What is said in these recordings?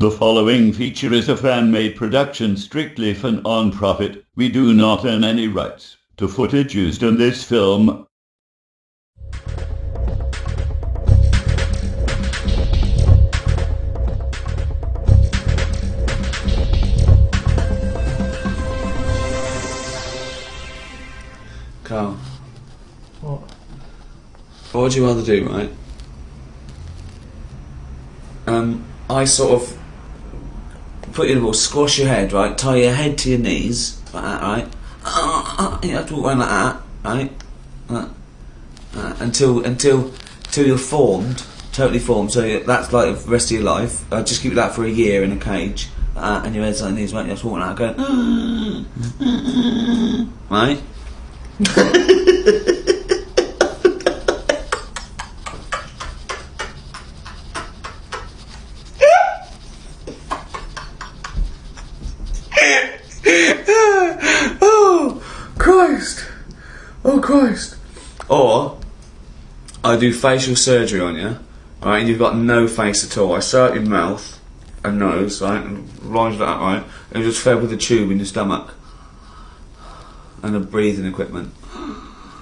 The following feature is a fan-made production strictly for non-profit. We do not own any rights to footage used in this film. Carl. What? What would you rather do, right? I sort of put you in a ball, squash your head, right? Tie your head to your knees, like that, right? You have to walk around like that, right? Until you're formed, totally formed. So that's like the rest of your life. Just keep that for a year in a cage, and your head's on your knees, right? You have to walk like that, going, right? Oh Christ! Or I do facial surgery on you, right? And you've got no face at all. I sew out your mouth and nose, right, and lines like that, right, and just fed with a tube in your stomach and a breathing equipment.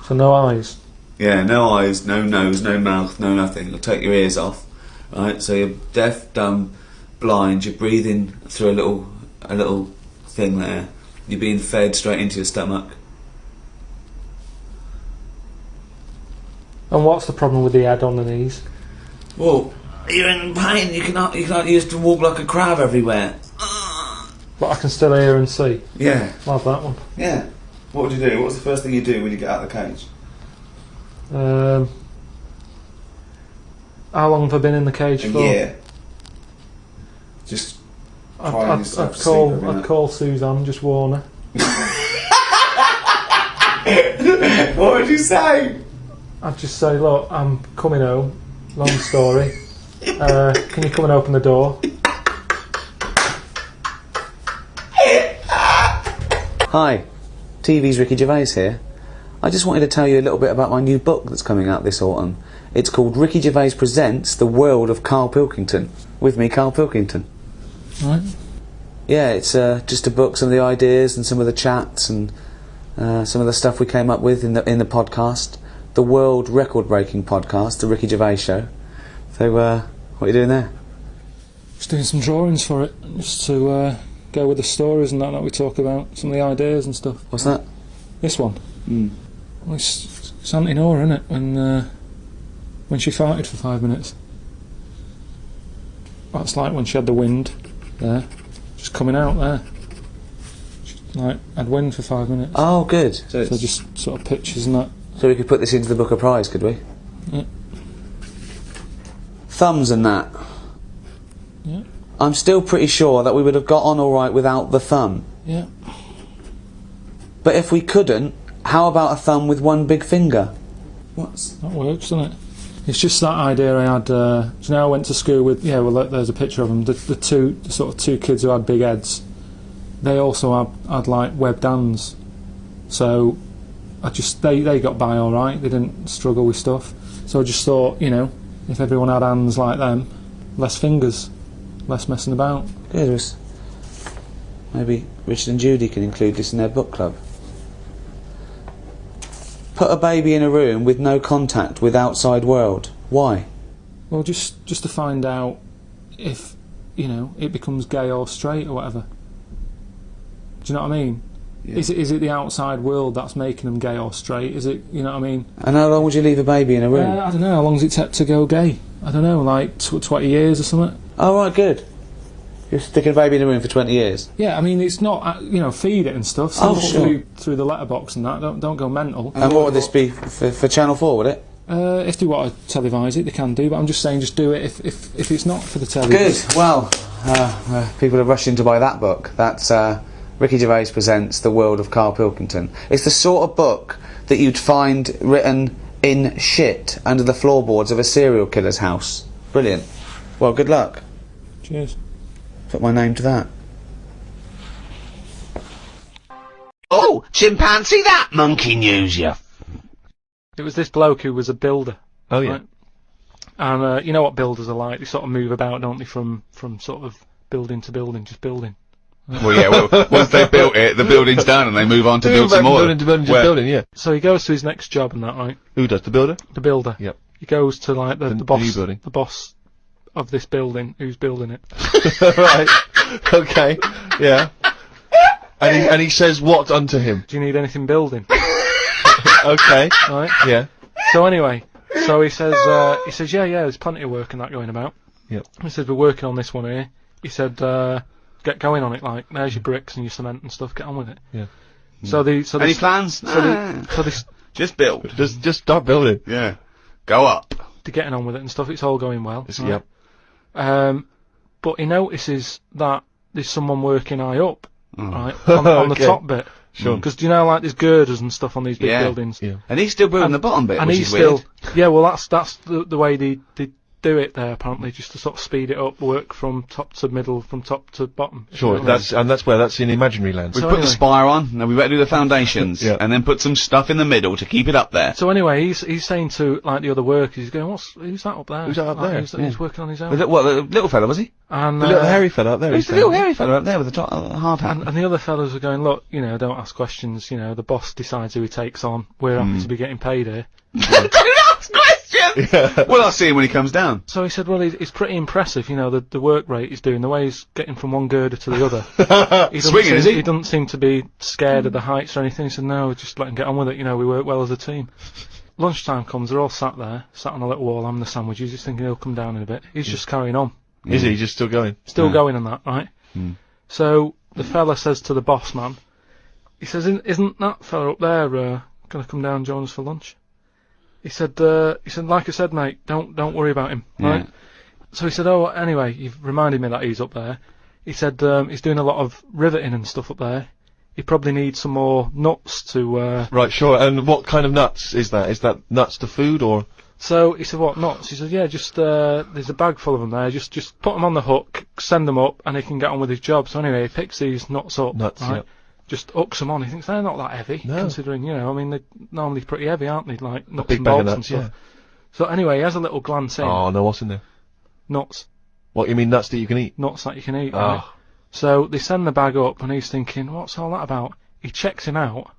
So no eyes? Yeah, no eyes, no nose, no mouth, no nothing. I'll take your ears off, right? So you're deaf, dumb, blind. You're breathing through a little thing there. You're being fed straight into your stomach. And what's the problem with the head on the knees? Well, you're in pain. You can't use to walk like a crab everywhere. But I can still hear and see. Yeah. I'll have that one. Yeah. What would you do? What's the first thing you do when you get out of the cage? How long have I been in the cage for? A year. Just crying yourself to sleep every night. I'd call Suzanne, just warn her. What would you say? I'd just say, look, I'm coming home. Long story. Can you come and open the door? Hi, TV's Ricky Gervais here. I just wanted to tell you a little bit about my new book that's coming out this autumn. It's called Ricky Gervais Presents The World of Carl Pilkington. With me, Carl Pilkington. Right. Yeah, it's just to book some of the ideas and some of the chats and some of the stuff we came up with in the podcast. The world record-breaking podcast, The Ricky Gervais Show. So, what are you doing there? Just doing some drawings for it, just to go with the stories and that we talk about, some of the ideas and stuff. What's that? This one? Well, it's Auntie Nora, isn't it? When she farted for 5 minutes. That's like when she had the wind there, just coming out there. She, like, had wind for 5 minutes. Oh, good. So just sort of pictures and that. So we could put this into the book of prize, could we? Yeah. Thumbs and that. Yeah. I'm still pretty sure that we would have got on alright without the thumb. Yeah. But if we couldn't, how about a thumb with one big finger? That works, doesn't it? It's just that idea I had. So now I went to school with. Yeah, well, there's a picture of them. The sort of two kids who had big heads. They also had like webbed hands. So they got by all right. They didn't struggle with stuff. So I just thought, if everyone had hands like them, less fingers, less messing about. Good. Maybe Richard and Judy can include this in their book club. Put a baby in a room with no contact with outside world. Why? Well, just to find out if it becomes gay or straight or whatever. Do you know what I mean? Yeah. Is it the outside world that's making them gay or straight? Is it, you know what I mean? And how long would you leave a baby in a room? I don't know. How long does it take to go gay? I don't know, like 20 years or something. Oh, right, good. You're sticking a baby in a room for 20 years? Yeah, I mean, it's not, feed it and stuff. So sure. Through the letterbox and that. Don't go mental. And what would this be for Channel 4, would it? If they want to televise it, they can do. But I'm just saying, just do it if it's not for the telly. Good. Well, people are rushing to buy that book. That's Ricky Gervais Presents The World of Carl Pilkington. It's the sort of book that you'd find written in shit under the floorboards of a serial killer's house. Brilliant. Well, good luck. Cheers. Put my name to that. Oh, chimpanzee, that monkey news, you. It was this bloke who was a builder. Oh, yeah. Right? And you know what builders are like? They sort of move about, don't they, from sort of building to building, just building. Well, yeah, once they built it, the building's done and they move on to build some more. Building to building, just building, yeah. So he goes to his next job and that, right? Who does, the builder? The builder. Yep. He goes to, like, the boss, new building. the boss of this building, who's building it. Right. Okay. Yeah. And he says what unto him? Do you need anything building? Okay. Right? Yeah. So anyway, so he says, yeah, there's plenty of work and that going about. Yep. He says, we're working on this one here. He said, get going on it, like, there's your bricks and your cement and stuff, get on with it. Yeah. Any plans? Just build. Just start building. Yeah. Go up. They're getting on with it and stuff, it's all going well. Yep. But he notices that there's someone working high up, right, on the top bit. Sure. Because do you know, like, there's girders and stuff on these big buildings. Yeah. And he's still building the bottom bit, And which he's is weird. still, yeah, well, that's the way they do it there, apparently, just to sort of speed it up, work from top to middle, from top to bottom. Sure, that's in imaginary land. We So put anyway. the spire on, now we better do the foundations, Yeah. and then put some stuff in the middle to keep it up there. So anyway, he's saying to, like, the other workers, he's going, who's that up there? Who's that up Like, there? He's working on his own. The little fella, was he? And, The little hairy fella up there. Who's the little hairy fella up there with the hard hat? and the other fellas are going, look, you know, don't ask questions, you know, the boss decides who he takes on, we're happy to be getting paid here. Don't ask questions! Yeah. Well, I'll see him when he comes down. So he said, well, it's pretty impressive, you know, the work rate he's doing, the way he's getting from one girder to the other. He Swinging, is he? He doesn't seem to be scared of the heights or anything. He said, no, just let him get on with it, you know, we work well as a team. Lunchtime comes, they're all sat on a little wall having the sandwiches, he's thinking he'll come down in a bit. He's just carrying on. Is he just still going? Still going on that, right? So the fella says to the boss man, he says, isn't that fella up there going to come down and join us for lunch? He said, like I said, mate, don't worry about him, right? So he said, oh, anyway, you've reminded me that he's up there. He said he's doing a lot of riveting and stuff up there. He probably needs some more nuts to... Right, sure. And what kind of nuts is that? Is that nuts to food, or...? So he said, what, nuts? He said, yeah, just, there's a bag full of them there, just put them on the hook, send them up, and he can get on with his job. So anyway, he picks these nuts up, Nuts, right? yep. Just hooks them on. He thinks they're not that heavy, No. considering, you know, I mean, they're normally pretty heavy, aren't they? Like, nuts big and bag of bolts and nuts, stuff. yeah. So anyway, he has a little glance in. Oh, no, what's in there? Nuts. What, you mean nuts that you can eat? Nuts that you can eat, Oh. right? So they send the bag up, and he's thinking, what's all that about? He checks him out,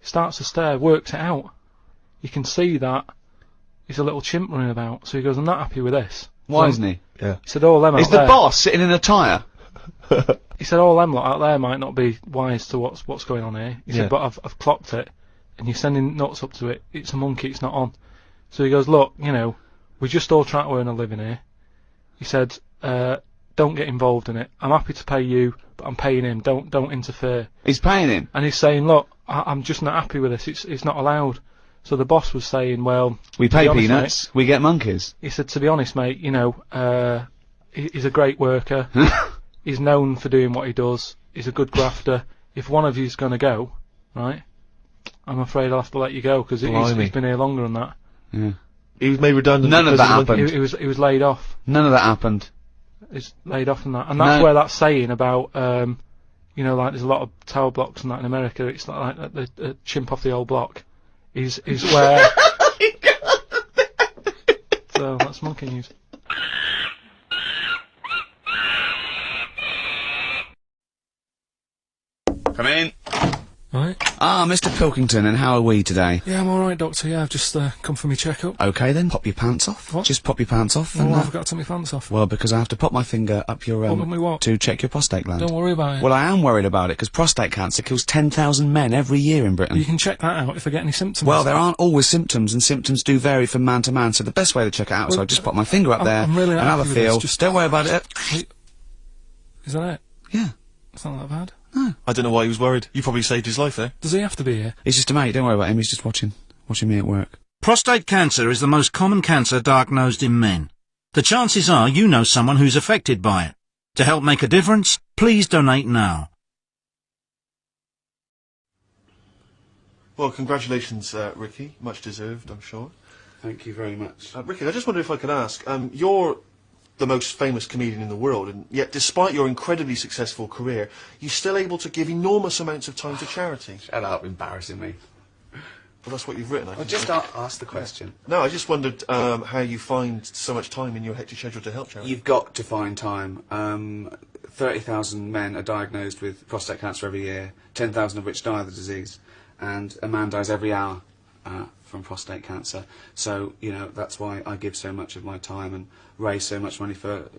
starts to stare, works it out. You can see that he's a little chimp running about, so he goes, I'm not happy with this. Why So isn't he? Yeah. He said, all them out Is the there. boss sitting in a tyre? He said, all them lot out there might not be wise to what's going on here. He Yeah. said, but I've clocked it, and you're sending nuts up to it. It's a monkey, it's not on. So he goes, look, you know, we're just all trying to earn a living here. He said, don't get involved in it. I'm happy to pay you, but I'm paying him. Don't interfere. He's paying him. And he's saying, look, I'm just not happy with this. It's not allowed. So the boss was saying, well, We to pay be honest, peanuts, we get monkeys. mate, he said, to be honest, mate, you know, he's a great worker. He's known for doing what he does. He's a good grafter. If one of you's going to go, right, I'm afraid I'll have to let you go, because he's been here longer than that. Yeah. He was made redundant. None of because that the monkey- happened. He was laid off. None of that happened. He's laid off and that. And that's No. where that saying about, you know, like there's a lot of tower blocks and that in America, it's like the chimp off the old block, is where... So that's monkey news. Come in. Right. Ah, Mr. Pilkington, and how are we today? Yeah, I'm alright, Doctor. Yeah, I've just come for my checkup. Okay then, pop your pants off. What? Just pop your pants off. Oh, and, I forgot to take my pants off. well, because I have to pop my finger up your What, me what? to check your prostate gland. Don't worry about it. Well, I am worried about it because prostate cancer kills 10,000 men every year in Britain. You can check that out if I get any symptoms. Well, there aren't always symptoms, and symptoms do vary from man to man. So the best way to check it out is Well, I just pop my finger up I'm- there I'm really and have a happy with this, feel. just- Don't worry about it. Wait, is that it? Yeah. It's not that bad. I don't know why he was worried. You probably saved his life there. Does he have to be here? He's just a mate. Don't worry about him. He's just watching me at work. Prostate cancer is the most common cancer diagnosed in men. The chances are you know someone who's affected by it. To help make a difference, please donate now. Well, congratulations, Ricky. Much deserved, I'm sure. Thank you very much. Ricky, I just wonder if I could ask, you're the most famous comedian in the world, and yet despite your incredibly successful career, you're still able to give enormous amounts of time to charity. Shut up, embarrassing me. Well, that's what you've written, I think. Just ask the question. No, I just wondered how you find so much time in your hectic schedule to help charity. You've got to find time. 30,000 men are diagnosed with prostate cancer every year, 10,000 of which die of the disease, and a man dies every hour from prostate cancer. So, you know, that's why I give so much of my time and raise so much money for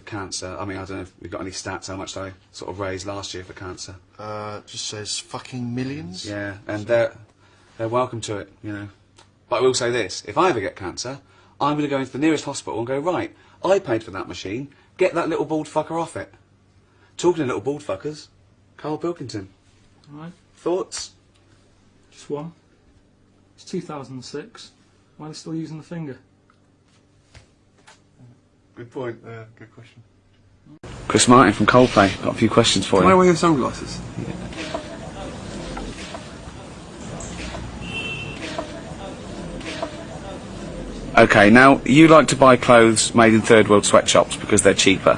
cancer. I mean, I don't know if we've got any stats how much I sort of raised last year for cancer. Just says fucking millions. Yeah, and they're welcome to it, you know. But I will say this, if I ever get cancer, I'm going to go into the nearest hospital and go, right, I paid for that machine, get that little bald fucker off it. Talking of little bald fuckers, Carl Pilkington. Right. Thoughts? Just one. It's 2006. Why are they still using the finger? Good point. Good question. Chris Martin from Coldplay, got a few questions for you. Can I wear your sunglasses? Okay, now, you like to buy clothes made in third world sweatshops because they're cheaper.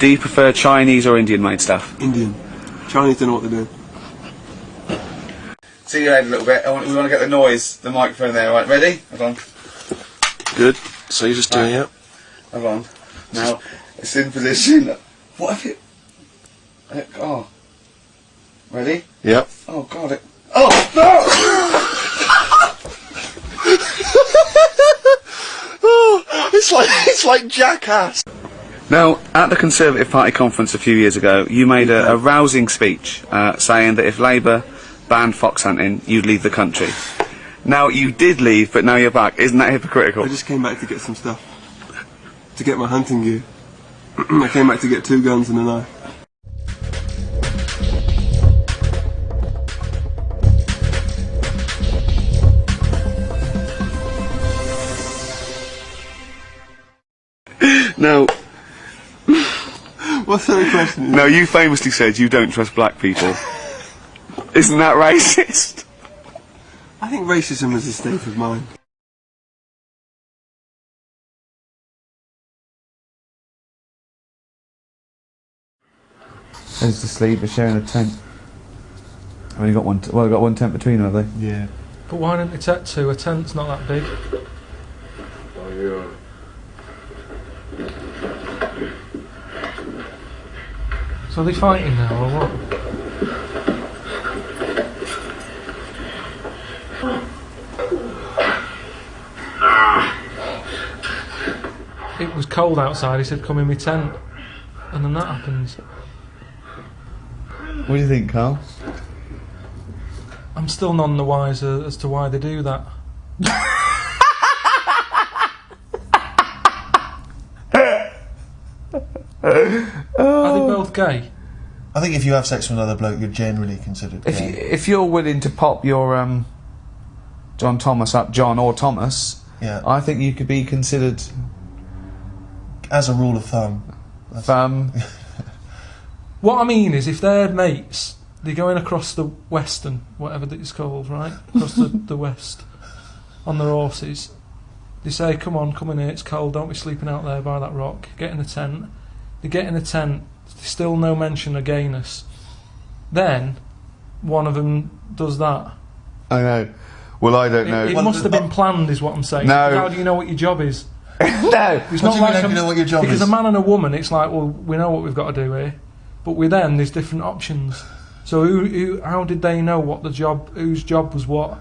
Do you prefer Chinese or Indian made stuff? Indian. Chinese don't know what they're doing. See your head a little bit. We want to get the noise, the microphone there, right? Ready? Hold on. Good. So you're just doing it. Hold on. Now, it's in position. What if it... oh. Ready? Yep. Oh, God, it... Oh, no! Oh, it's like Jackass. Now, at the Conservative Party conference a few years ago, you made a rousing speech saying that if Labour banned fox hunting, you'd leave the country. Now, you did leave, but now you're back. Isn't that hypocritical? I just came back to get some stuff. To get my hunting gear. I came back to get 2 guns and a knife. No. What's the other question? No, you famously said you don't trust black people. Isn't that racist? I think racism is a state of mind. Who's asleep? We're sharing a tent. I've only got one. Well, I've got one tent between them, have they? Yeah. But why don't they take 2? A tent's not that big. Oh, yeah. So are they fighting now, or what? It was cold outside, he said come in my tent. And then that happens. What do you think, Carl? I'm still none the wiser as to why they do that. Are they both gay? I think if you have sex with another bloke, you're generally considered gay. If you're willing to pop your John Thomas up, John or Thomas, Yeah. I think you could be considered As a rule of thumb. What I mean is, if they're mates, they're going across the western, whatever that it's called, right? Across the west, on their horses. They say, come in here, it's cold, don't be sleeping out there by that rock. Get in a tent. They get in a tent, there's still no mention of gayness. Then, one of them does that. I know. Well, I don't know. It must have been planned, is what I'm saying. No. How do you know what your job is? No. It's What do you mean, like how do you know what your job because is? a man and a woman, it's like, well, we know what we've got to do here, but with them, there's different options. So how did they know what the job, whose job was what?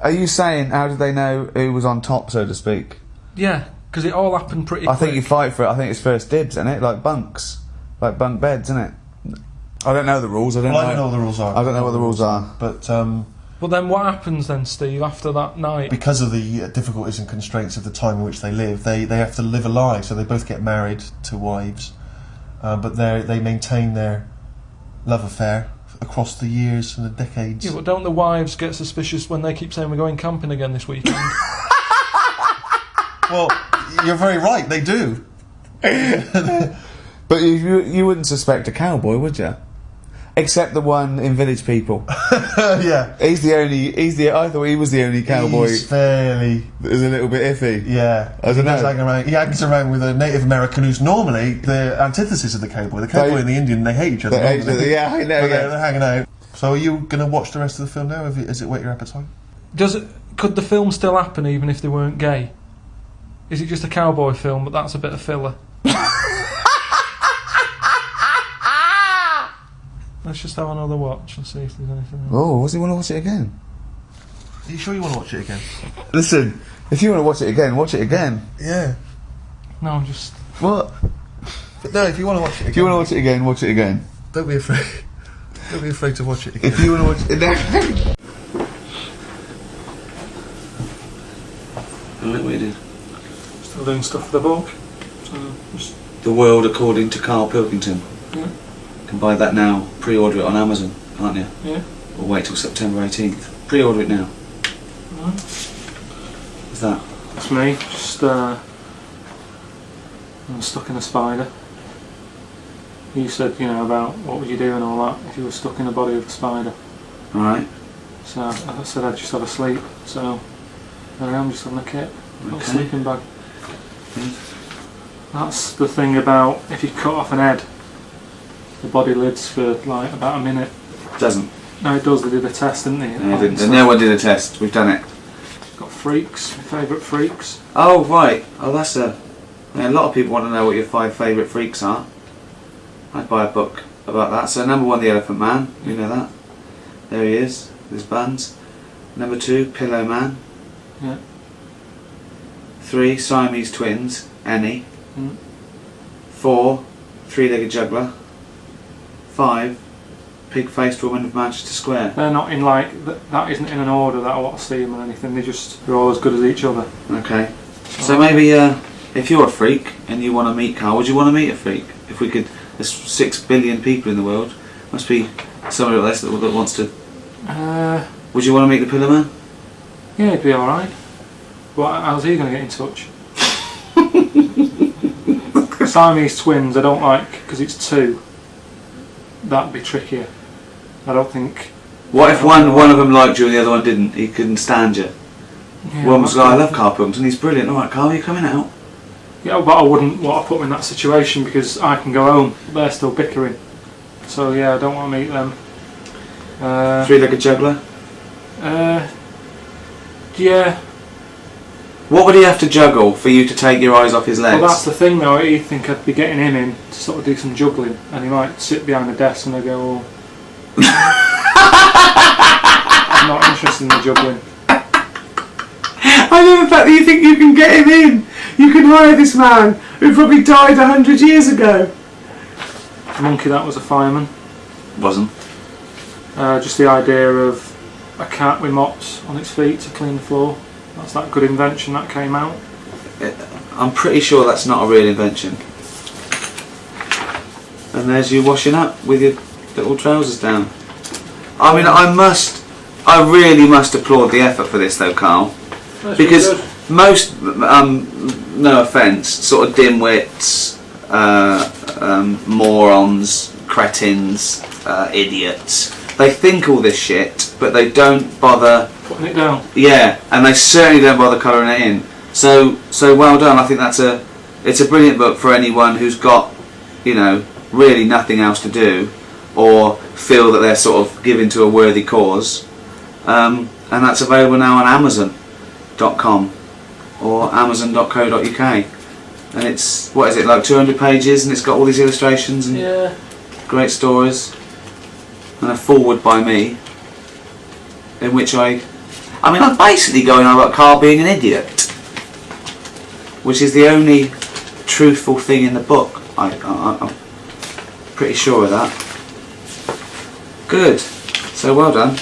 Are you saying how did they know who was on top, so to speak? Yeah, because it all happened pretty I quick. think you fight for it. I think it's first dibs, isn't it? Like bunks, like bunk beds, isn't it? I don't know the rules. I don't Well, know. I don't know what the rules are. I don't know what the rules are. But But then what happens then, Steve, after that night? because of the difficulties and constraints of the time in which they live, they have to live a lie. So they both get married to wives, but they maintain their love affair across the years and the decades. Yeah, but don't the wives get suspicious when they keep saying we're going camping again this weekend? Well, you're very right. They do. But you wouldn't suspect a cowboy, would you? Except the one in Village People. Yeah. I thought he was the only cowboy He's fairly. that was a little bit iffy. Yeah. I don't know. He hangs around with a Native American who's normally the antithesis of the cowboy. The cowboy and the Indian, they hate each other. They hate don't each other, yeah, I know, But yeah. they're hanging out. So are you going to watch the rest of the film now? Has it whet your appetite? Could the film still happen even if they weren't gay? Is it just a cowboy film, but that's a bit of filler? just have another watch and see if there's anything else. Oh, does he want to watch it again? Are you sure you want to watch it again? Listen, if you want to watch it again, watch it again. Yeah. No, I'm just... What? No, if you want to watch it again. If you want to watch it again, watch it again. Don't be afraid. Don't be afraid to watch it again. If you want to watch it again. Look what you did. Still doing stuff for the book. So, just... The World According to Carl Pilkington. Yeah. You can buy that now. Pre-order it on Amazon, can't you? Yeah. Or wait till September 18th. Pre-order it now. Right. What's that? That's me. Just, I'm stuck in a spider. You said, you know, about what would you do and all that if you were stuck in the body of a spider. Alright. So I said I'd just have a sleep. So there I am, just having a kit. Little Okay. sleeping bag. Good. That's the thing about if you cut off an head, the body lives for like about a minute. Doesn't. No, it does. They did a test, didn't they? No, didn't. No one did a test. We've done it. Got freaks. My favourite freaks. Oh, right. Oh, that's a... Yeah, a lot of people want to know what your 5 favourite freaks are. I'd buy a book about that. So number 1, the Elephant Man. You know that. There he is, with his buns. Number 2, Pillow Man. Yeah. 3, Siamese Twins. Annie. Mm. 4, Three-Legged Juggler. 5, Pig-Faced Woman of Manchester Square. They're not in like that. Isn't in an order that I want to see them or anything. They're all as good as each other. Okay. So maybe if you're a freak and you want to meet Carl, would you want to meet a freak? If we could, there's 6 billion people in the world. Must be somebody like this that wants to. Would you want to meet the Pillar Man? Yeah, it'd be all right. But how's he going to get in touch? Siamese twins, I don't like because it's 2. That'd be trickier. I don't think. What if one of them liked you and the other one didn't? He couldn't stand you. Yeah, One was like, I love Carl Pilkington, he's brilliant. All right, Carl, you coming out? Yeah, but I wouldn't want to put them in that situation because I can go home. They're still bickering. So yeah, I don't want to meet them. Three-Legged Juggler. Yeah. What would he have to juggle for you to take your eyes off his legs? Well, that's the thing though. He'd think I'd be getting him in to sort of do some juggling, and he might sit behind the desk and I go, "Oh, I'm not interested in the juggling." I love the fact that you think you can get him in. You can hire this man who probably died 100 years ago. The monkey that was a fireman. Wasn't. Just the idea of a cat with mops on its feet to clean the floor. That's that good invention that came out. I'm pretty sure that's not a real invention. And there's you washing up with your little trousers down. I mean, I really must applaud the effort for this though, Carl. That's because really most, no offence, sort of dimwits, morons, cretins, idiots, they think all this shit, but they don't bother putting it down. Yeah, and they certainly don't bother colouring it in. So well done. I think it's a brilliant book for anyone who's got, you know, really nothing else to do, or feel that they're sort of giving to a worthy cause. And that's available now on Amazon.com or Amazon.co.uk. And it's, what is it, like 200 pages, and it's got all these illustrations and great stories, and a foreword by me, in which I'm basically going on about Carl being an idiot, which is the only truthful thing in the book. I'm pretty sure of that. Good. So well done.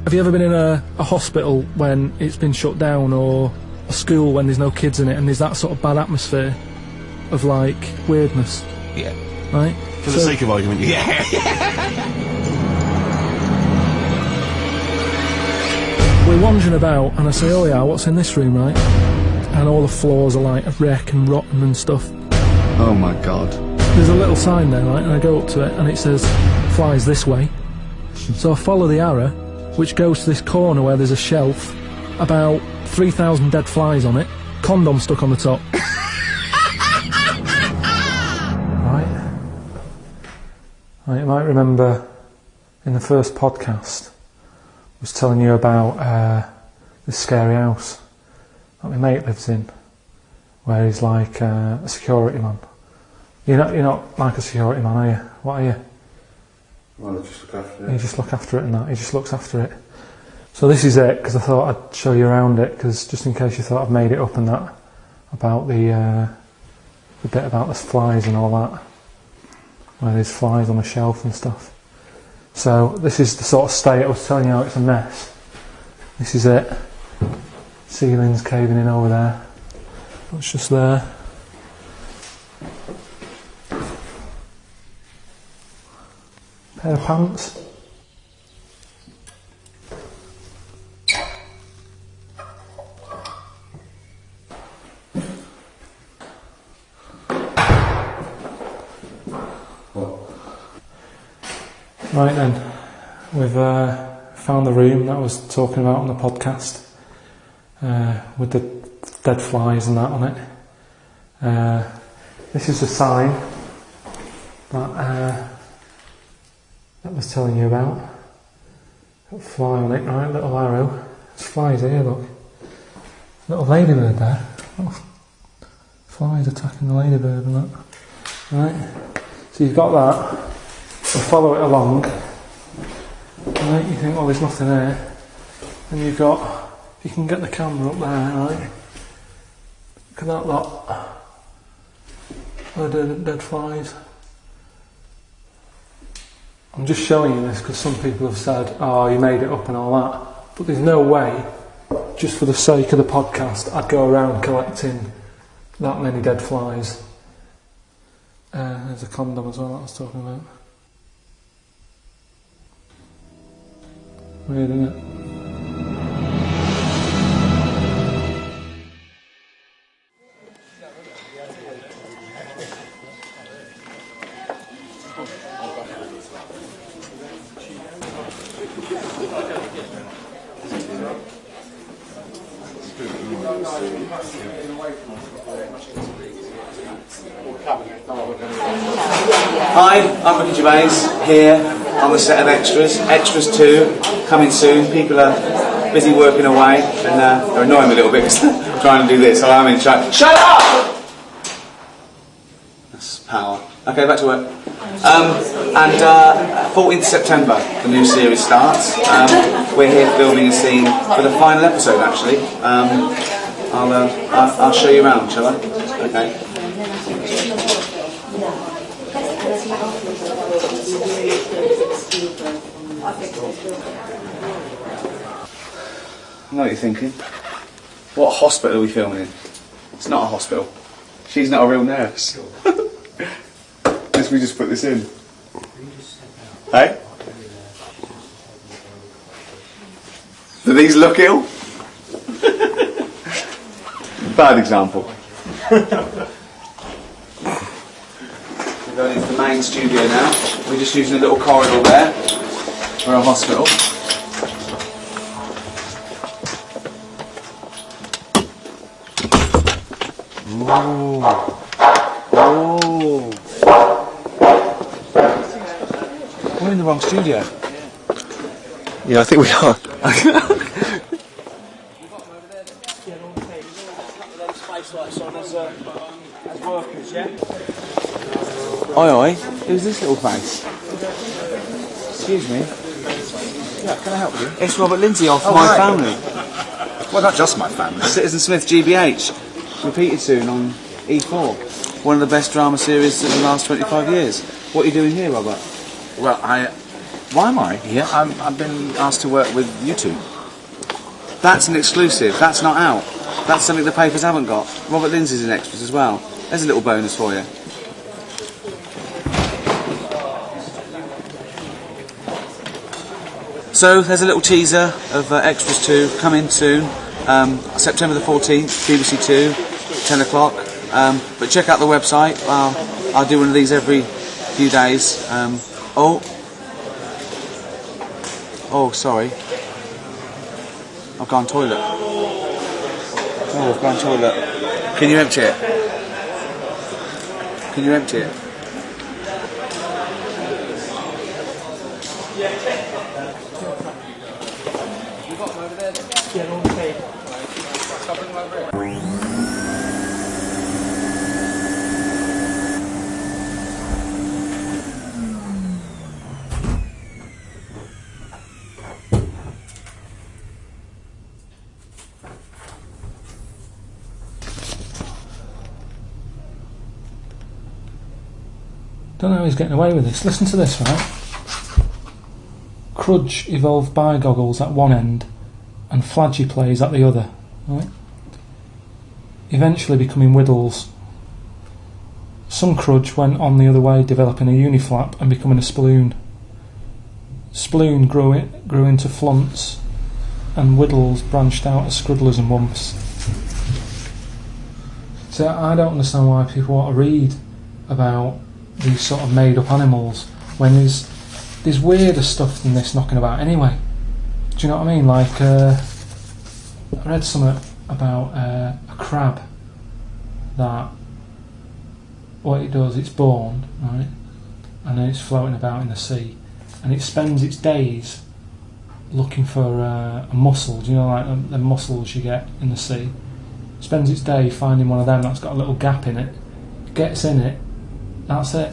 Have you ever been in a hospital when it's been shut down, or a school when there's no kids in it, and there's that sort of bad atmosphere of like weirdness? Yeah. Right? For the sake of argument, yeah. We're wandering about and I say, oh yeah, what's in this room, right? And all the floors are like a wreck and rotten and stuff. Oh my god. There's a little sign there, right? And I go up to it and it says, flies this way. So I follow the arrow, which goes to this corner where there's a shelf, about 3,000 dead flies on it, condom stuck on the top. Right, you might remember in the first podcast was telling you about this scary house that my mate lives in, where he's like a security man. You're not like a security man, are you? What are you? Well, I just look after it. You just look after it and that. He just looks after it. So this is it, because I thought I'd show you around it, because just in case you thought I'd made it up and that, about the bit about the flies and all that, where there's flies on the shelf and stuff. So this is the sort of state I was telling you how it's a mess. This is it. Ceiling's caving in over there. It's just there. Pair of pants. Right then, we've found the room that I was talking about on the podcast, with the dead flies and that on it. This is the sign that I was telling you about. Got a fly on it, right? Little arrow. There's flies here, look. Little ladybird there. Oh, flies attacking the ladybird and that. Right? So you've got that. We'll follow it along. Right, you think, well, there's nothing there. And you've got, if you can get the camera up there, right? Look at that lot. Dead flies. I'm just showing you this because some people have said, oh, you made it up and all that. But there's no way, just for the sake of the podcast, I'd go around collecting that many dead flies. There's a condom as well that I was talking about. Weird, isn't it? Hi, I'm Ricky Gervais, here on the set of Extras. Extras 2, coming soon. People are busy working away and they're annoying me a little bit because I'm trying to do this, so I'm in charge. Shut up! That's power. Okay, back to work. 14th September, the new series starts. We're here filming a scene for the final episode, actually. I'll show you around, shall I? Okay. I know what you're thinking. What hospital are we filming in? It's not a hospital. She's not a real nurse. Unless we just put this in. Hey? Do these look ill? Bad example. We're going into the main studio now. We're just using a little corridor there for a hospital. Ooh. Oh. We're in the wrong studio. Yeah, I think we are. Oi oi, who's this little face? Excuse me. Yeah, can I help you? It's Robert Lindsay off My Family. Well, not just My Family. Citizen Smith GBH. Repeated soon on E4. One of the best drama series of the last 25 years. What are you doing here, Robert? Well, Why am I? yeah, I've been asked to work with you two. That's an exclusive. That's not out. That's something the papers haven't got. Robert Lindsay's in Extras as well. There's a little bonus for you. So there's a little teaser of Extras 2 coming soon, September the 14th, BBC 2, 10 o'clock. But check out the website. I'll do one of these every few days. Oh, sorry. I've gone toilet. Oh, I've gone toilet. Can you empty it? Can you empty it? Don't know how he's getting away with this. Listen to this, right? Crudge evolved bi-goggles at one end and Flagy-plays at the other, right? Eventually becoming Whittles. Some Crudge went on the other way, developing a uniflap and becoming a Sploon. Sploon grew into Flunts, and Whittles branched out as Scruddlers and Wumps. So I don't understand why people want to read about these sort of made-up animals when there's weirder stuff than this knocking about anyway. Do you know what I mean? Like, I read something about a crab that what it does, it's born, right, and then it's floating about in the sea, and it spends its days looking for a mussel. Do you know, like the mussels you get in the sea? Spends its day finding one of them that's got a little gap in it, gets in it, that's it.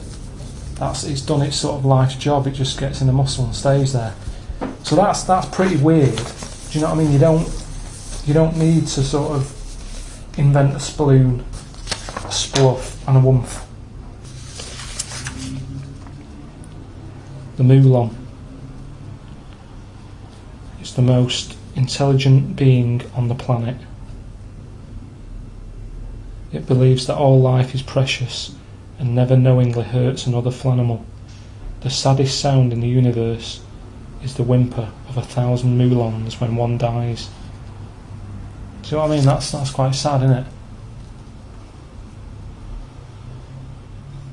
It's done its sort of life's job. It just gets in the mussel and stays there. So that's pretty weird. Do you know what I mean? You don't need to sort of invent a Sploon, a Spluff, and a Wumph. The Moulon. It's the most intelligent being on the planet. It believes that all life is precious and never knowingly hurts another flanimal. The saddest sound in the universe is the whimper of 1,000 Moulons when one dies. Do you know what I mean? That's quite sad, isn't it?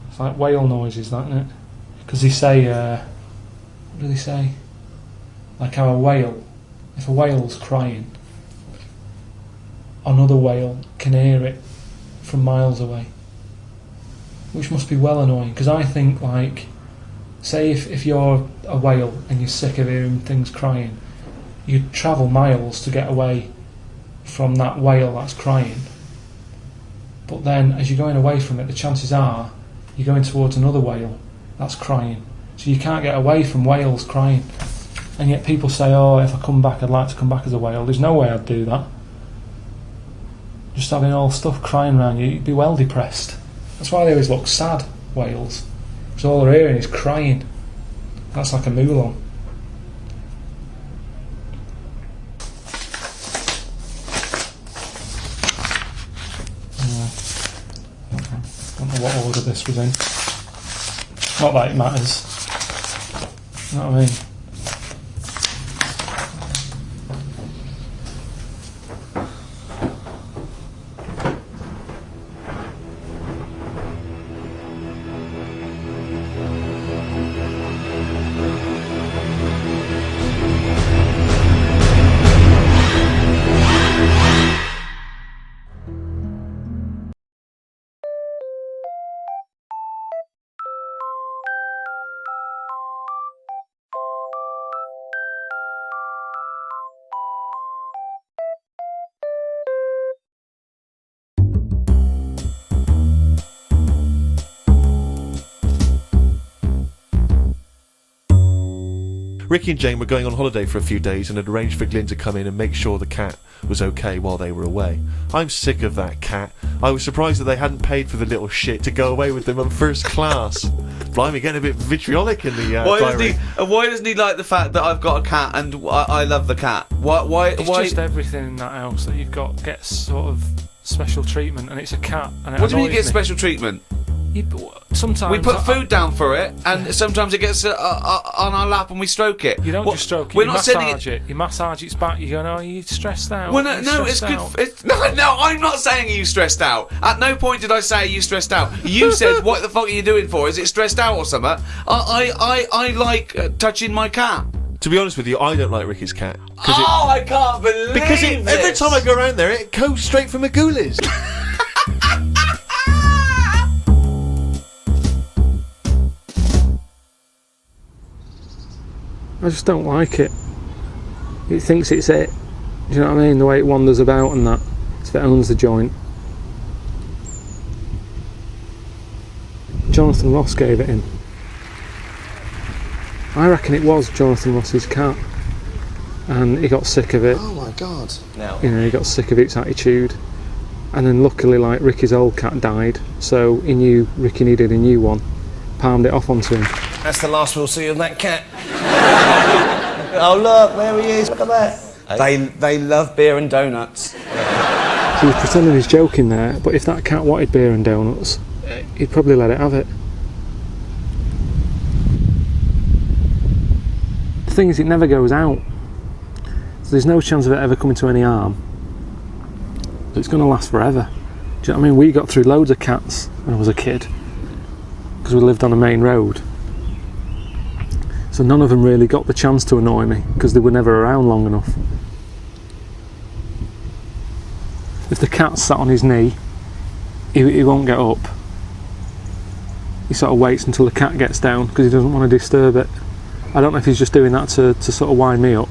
It's like whale noises, that, isn't it? Because they say, what do they say? Like how if a whale's crying, another whale can hear it from miles away. Which must be well annoying, because I think, like, say if you're a whale and you're sick of hearing things crying, you'd travel miles to get away from that whale that's crying. But then, as you're going away from it, the chances are you're going towards another whale that's crying. So you can't get away from whales crying. And yet people say, oh, if I come back, I'd like to come back as a whale. There's no way I'd do that. Just having all stuff crying around you, you'd be well depressed. That's why they always look sad, whales. Because all they're hearing is crying. That's like a Moulon. Don't know what order this was in. Not that it matters. You know what I mean? Ricky and Jane were going on holiday for a few days and had arranged for Glyn to come in and make sure the cat was okay while they were away. I'm sick of that cat. I was surprised that they hadn't paid for the little shit to go away with them on first class. Blimey, getting a bit vitriolic in the diary. Why doesn't he like the fact that I've got a cat and I love the cat? Why? It's just everything in that house that you've got gets sort of special treatment, and it's a cat. And what do you mean you get special treatment? Sometimes we put food down for it, and sometimes it gets on our lap and we stroke it. You don't just stroke it. You massage it. You massage its back. You go, no, you're stressed out. Well, no, it's good. No, I'm not saying are you stressed out. At no point did I say are you stressed out. You said what the fuck are you doing for? Is it stressed out or something? I like touching my cat. To be honest with you, I don't like Ricky's cat. I can't believe because every time I go around there, it goes straight for Magoolis. I just don't like it. It thinks it's it. Do you know what I mean? The way it wanders about and that. As if it owns the joint. Jonathan Ross gave it in. I reckon it was Jonathan Ross's cat. And he got sick of it. Oh my God. No. You know, he got sick of its attitude. And then luckily, like, Ricky's old cat died, so he knew Ricky needed a new one. Palmed it off onto him. That's the last we'll see of that cat. Oh look, there he is, look at that. They love beer and donuts. So he's pretending he's joking there, but if that cat wanted beer and donuts, he'd probably let it have it. The thing is, it never goes out. So there's no chance of it ever coming to any harm. So it's going to last forever. Do you know what I mean? We got through loads of cats when I was a kid, because we lived on a main road. So none of them really got the chance to annoy me, because they were never around long enough. If the cat sat on his knee, he won't get up. He sort of waits until the cat gets down, because he doesn't want to disturb it. I don't know if he's just doing that to sort of wind me up,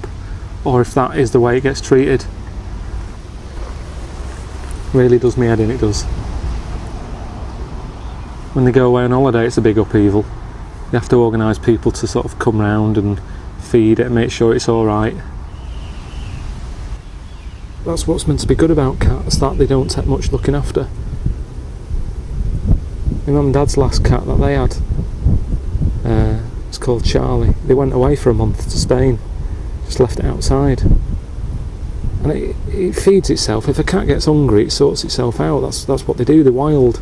or if that is the way it gets treated. Really does me head in, it does. When they go away on holiday, it's a big upheaval. You have to organise people to sort of come round and feed it and make sure it's alright. That's what's meant to be good about cats, that they don't take much looking after. My mum and dad's last cat that they had, it's called Charlie. They went away for a month to Spain, just left it outside. And it feeds itself. If a cat gets hungry, it sorts itself out. That's what they do, they're wild.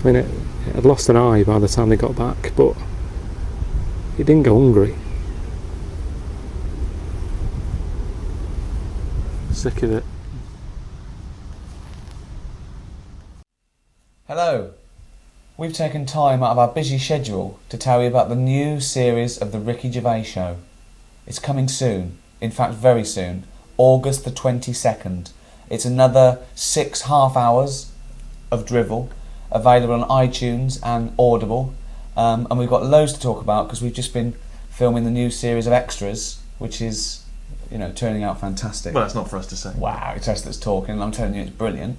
I mean, it had lost an eye by the time they got back, but it didn't go hungry. Sick of it. Hello. We've taken time out of our busy schedule to tell you about the new series of The Ricky Gervais Show. It's coming soon, in fact very soon, August the 22nd. It's another 6 half hours of drivel, available on iTunes and Audible, and we've got loads to talk about because we've just been filming the new series of extras, which is, you know, turning out fantastic. Well, that's not for us to say. Wow, it's us that's talking, and I'm telling you, it's brilliant.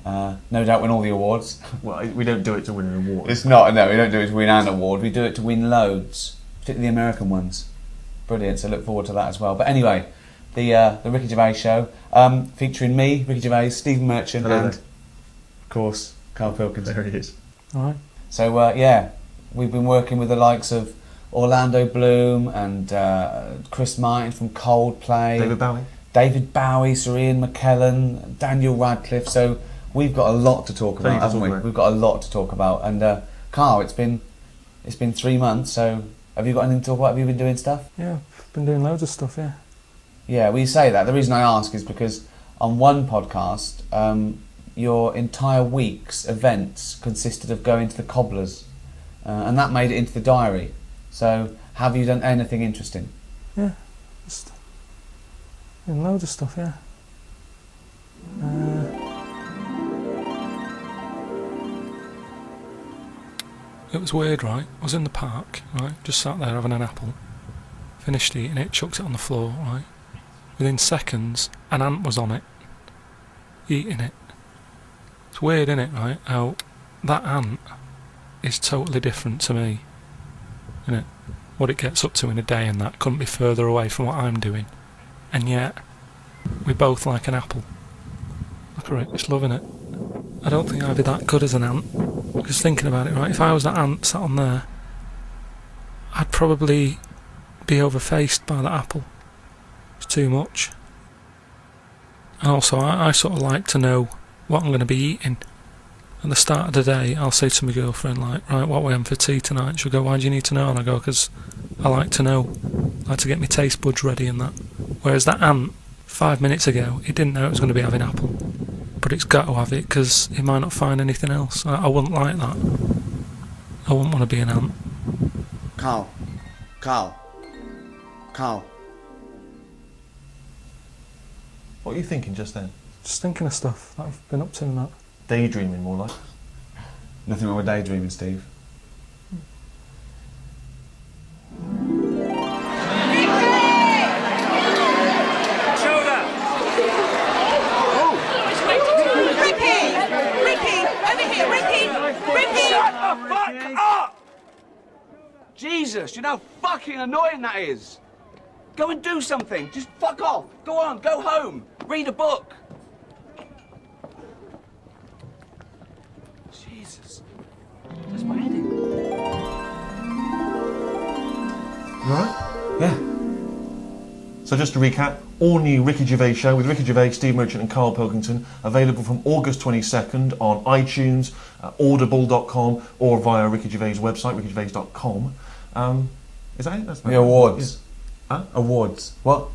No doubt win all the awards. Well, we don't do it to win an award. It's not, no, we don't do it to win an award, we do it to win loads, particularly the American ones. Brilliant, so look forward to that as well. But anyway, the Ricky Gervais Show, featuring me, Ricky Gervais, Stephen Merchant, Hello and, there. of course, Carl Pilkington. There he is. Alright. So, yeah, we've been working with the likes of Orlando Bloom and Chris Martin from Coldplay. David Bowie, Sir Ian McKellen, Daniel Radcliffe. So we've got a lot to talk about, haven't we? We've got a lot to talk about. And Carl, it's been 3 months. So have you got anything to talk about? Have you been doing stuff? Yeah, I've been doing loads of stuff. Yeah. Yeah, we say that. The reason I ask is because on one podcast, your entire week's events consisted of going to the cobblers, and that made it into the diary. So, have you done anything interesting? Yeah, just doing loads of stuff, yeah. It was weird, right? I was in the park, right? Just sat there having an apple. Finished eating it, chucked it on the floor, right? Within seconds, an ant was on it, eating it. It's weird, isn't it, right? How that ant is totally different to me, isn't it? What it gets up to in a day and that couldn't be further away from what I'm doing. And yet, we both like an apple. Look at it, just loving it. I don't think I'd be that good as an ant. Just thinking about it, right? If I was that ant sat on there, I'd probably be overfaced by that apple. It's too much. And also, I sort of like to know what I'm going to be eating. At the start of the day, I'll say to my girlfriend, like, right, what are we having for tea tonight? She'll go, why do you need to know? And I go, because I like to know. I like to get my taste buds ready and that. Whereas that ant, 5 minutes ago, he didn't know it was going to be having apple. But it's got to have it, because he might not find anything else. I wouldn't like that. I wouldn't want to be an ant. Carl. What are you thinking just then? Just thinking of stuff that I've been up to and that. Daydreaming, more like. Nothing wrong with daydreaming, Steve. Jesus, you know how fucking annoying that is. Go and do something. Just fuck off. Go on, go home. Read a book. Jesus. That's my heading. Right? Yeah. So just to recap, all new Ricky Gervais show with Ricky Gervais, Steve Merchant and Carl Pilkington, available from August 22nd on iTunes, audible.com or via Ricky Gervais' website, rickygervais.com. Is that it? That's The awards. Yeah. Huh? Awards. What?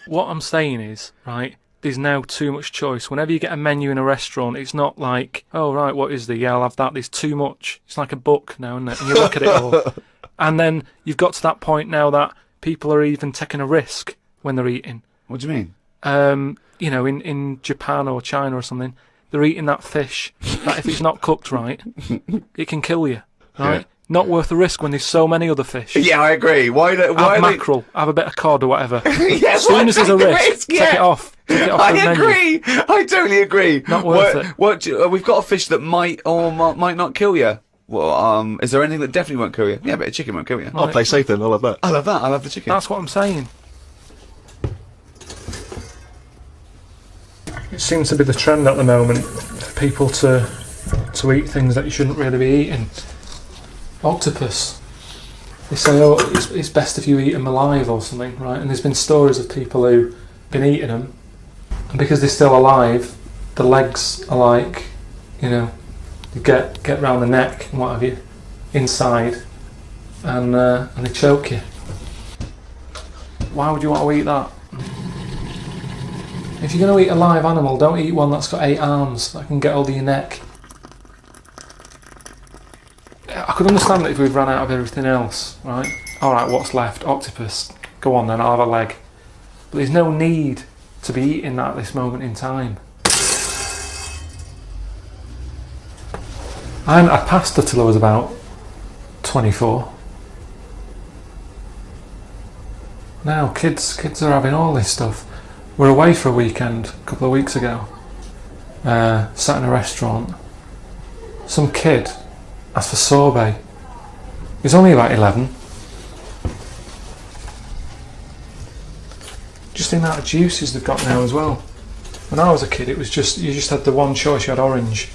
What I'm saying is, right, there's now too much choice. Whenever you get a menu in a restaurant, it's not like, oh, right, what is the? Yeah, I'll have that. There's too much. It's like a book now, isn't it? And you look at it all. And then you've got to that point now that people are even taking a risk when they're eating. What do you mean? You know, in Japan or China or something, they're eating that fish that if it's not cooked right, it can kill you, right? Yeah. Not worth the risk when there's so many other fish. Yeah, I agree. Why have mackerel, have a bit of cod or whatever. Yeah, as soon as there's a risk, take it off. Take it off I the agree. menu. I totally agree. Not worth it. We've got a fish that might or might not kill you. Well, is there anything that definitely won't kill you? Yeah, but a chicken won't kill you. I'll play safe then, I'll have that. I love that. I love the chicken. That's what I'm saying. It seems to be the trend at the moment for people to eat things that you shouldn't really be eating. Octopus. They say, oh, it's best if you eat them alive or something, right? And there's been stories of people who've been eating them, and because they're still alive, the legs are like, you know, you get round the neck and what have you, inside, and they choke you. Why would you want to eat that? If you're going to eat a live animal, don't eat one that's got 8 arms that can get hold of your neck. I could understand that if we've run out of everything else, right? Alright, what's left? Octopus. Go on then, I'll have a leg. But there's no need to be eating that at this moment in time. I hadn't had pasta till I was about 24. Now kids are having all this stuff. We're away for a weekend a couple of weeks ago. Sat in a restaurant. Some kid asked for sorbet. He's only about 11. Just the amount of juices they've got now as well. When I was a kid, it was just you just had the one choice. You had orange.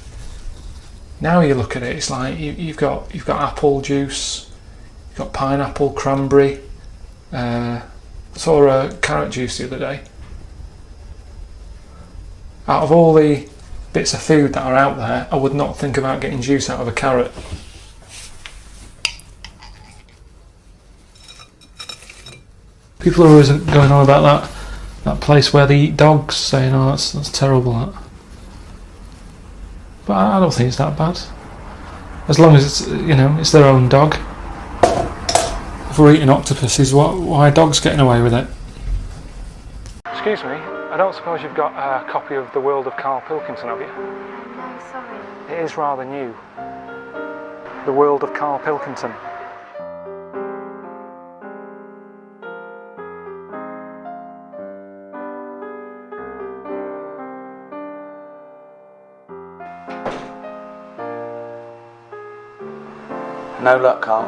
Now you look at it, it's like you've got apple juice, you've got pineapple, cranberry. Saw a carrot juice the other day. Out of all the bits of food that are out there, I would not think about getting juice out of a carrot. People are always going on about that place where they eat dogs, saying, oh, that's terrible, that. But I don't think it's that bad. As long as it's, you know, it's their own dog. If we're eating octopuses, why are dogs getting away with it? Excuse me, I don't suppose you've got a copy of The World of Carl Pilkington, have you? No, sorry. It is rather new. The World of Carl Pilkington. No luck, Carl.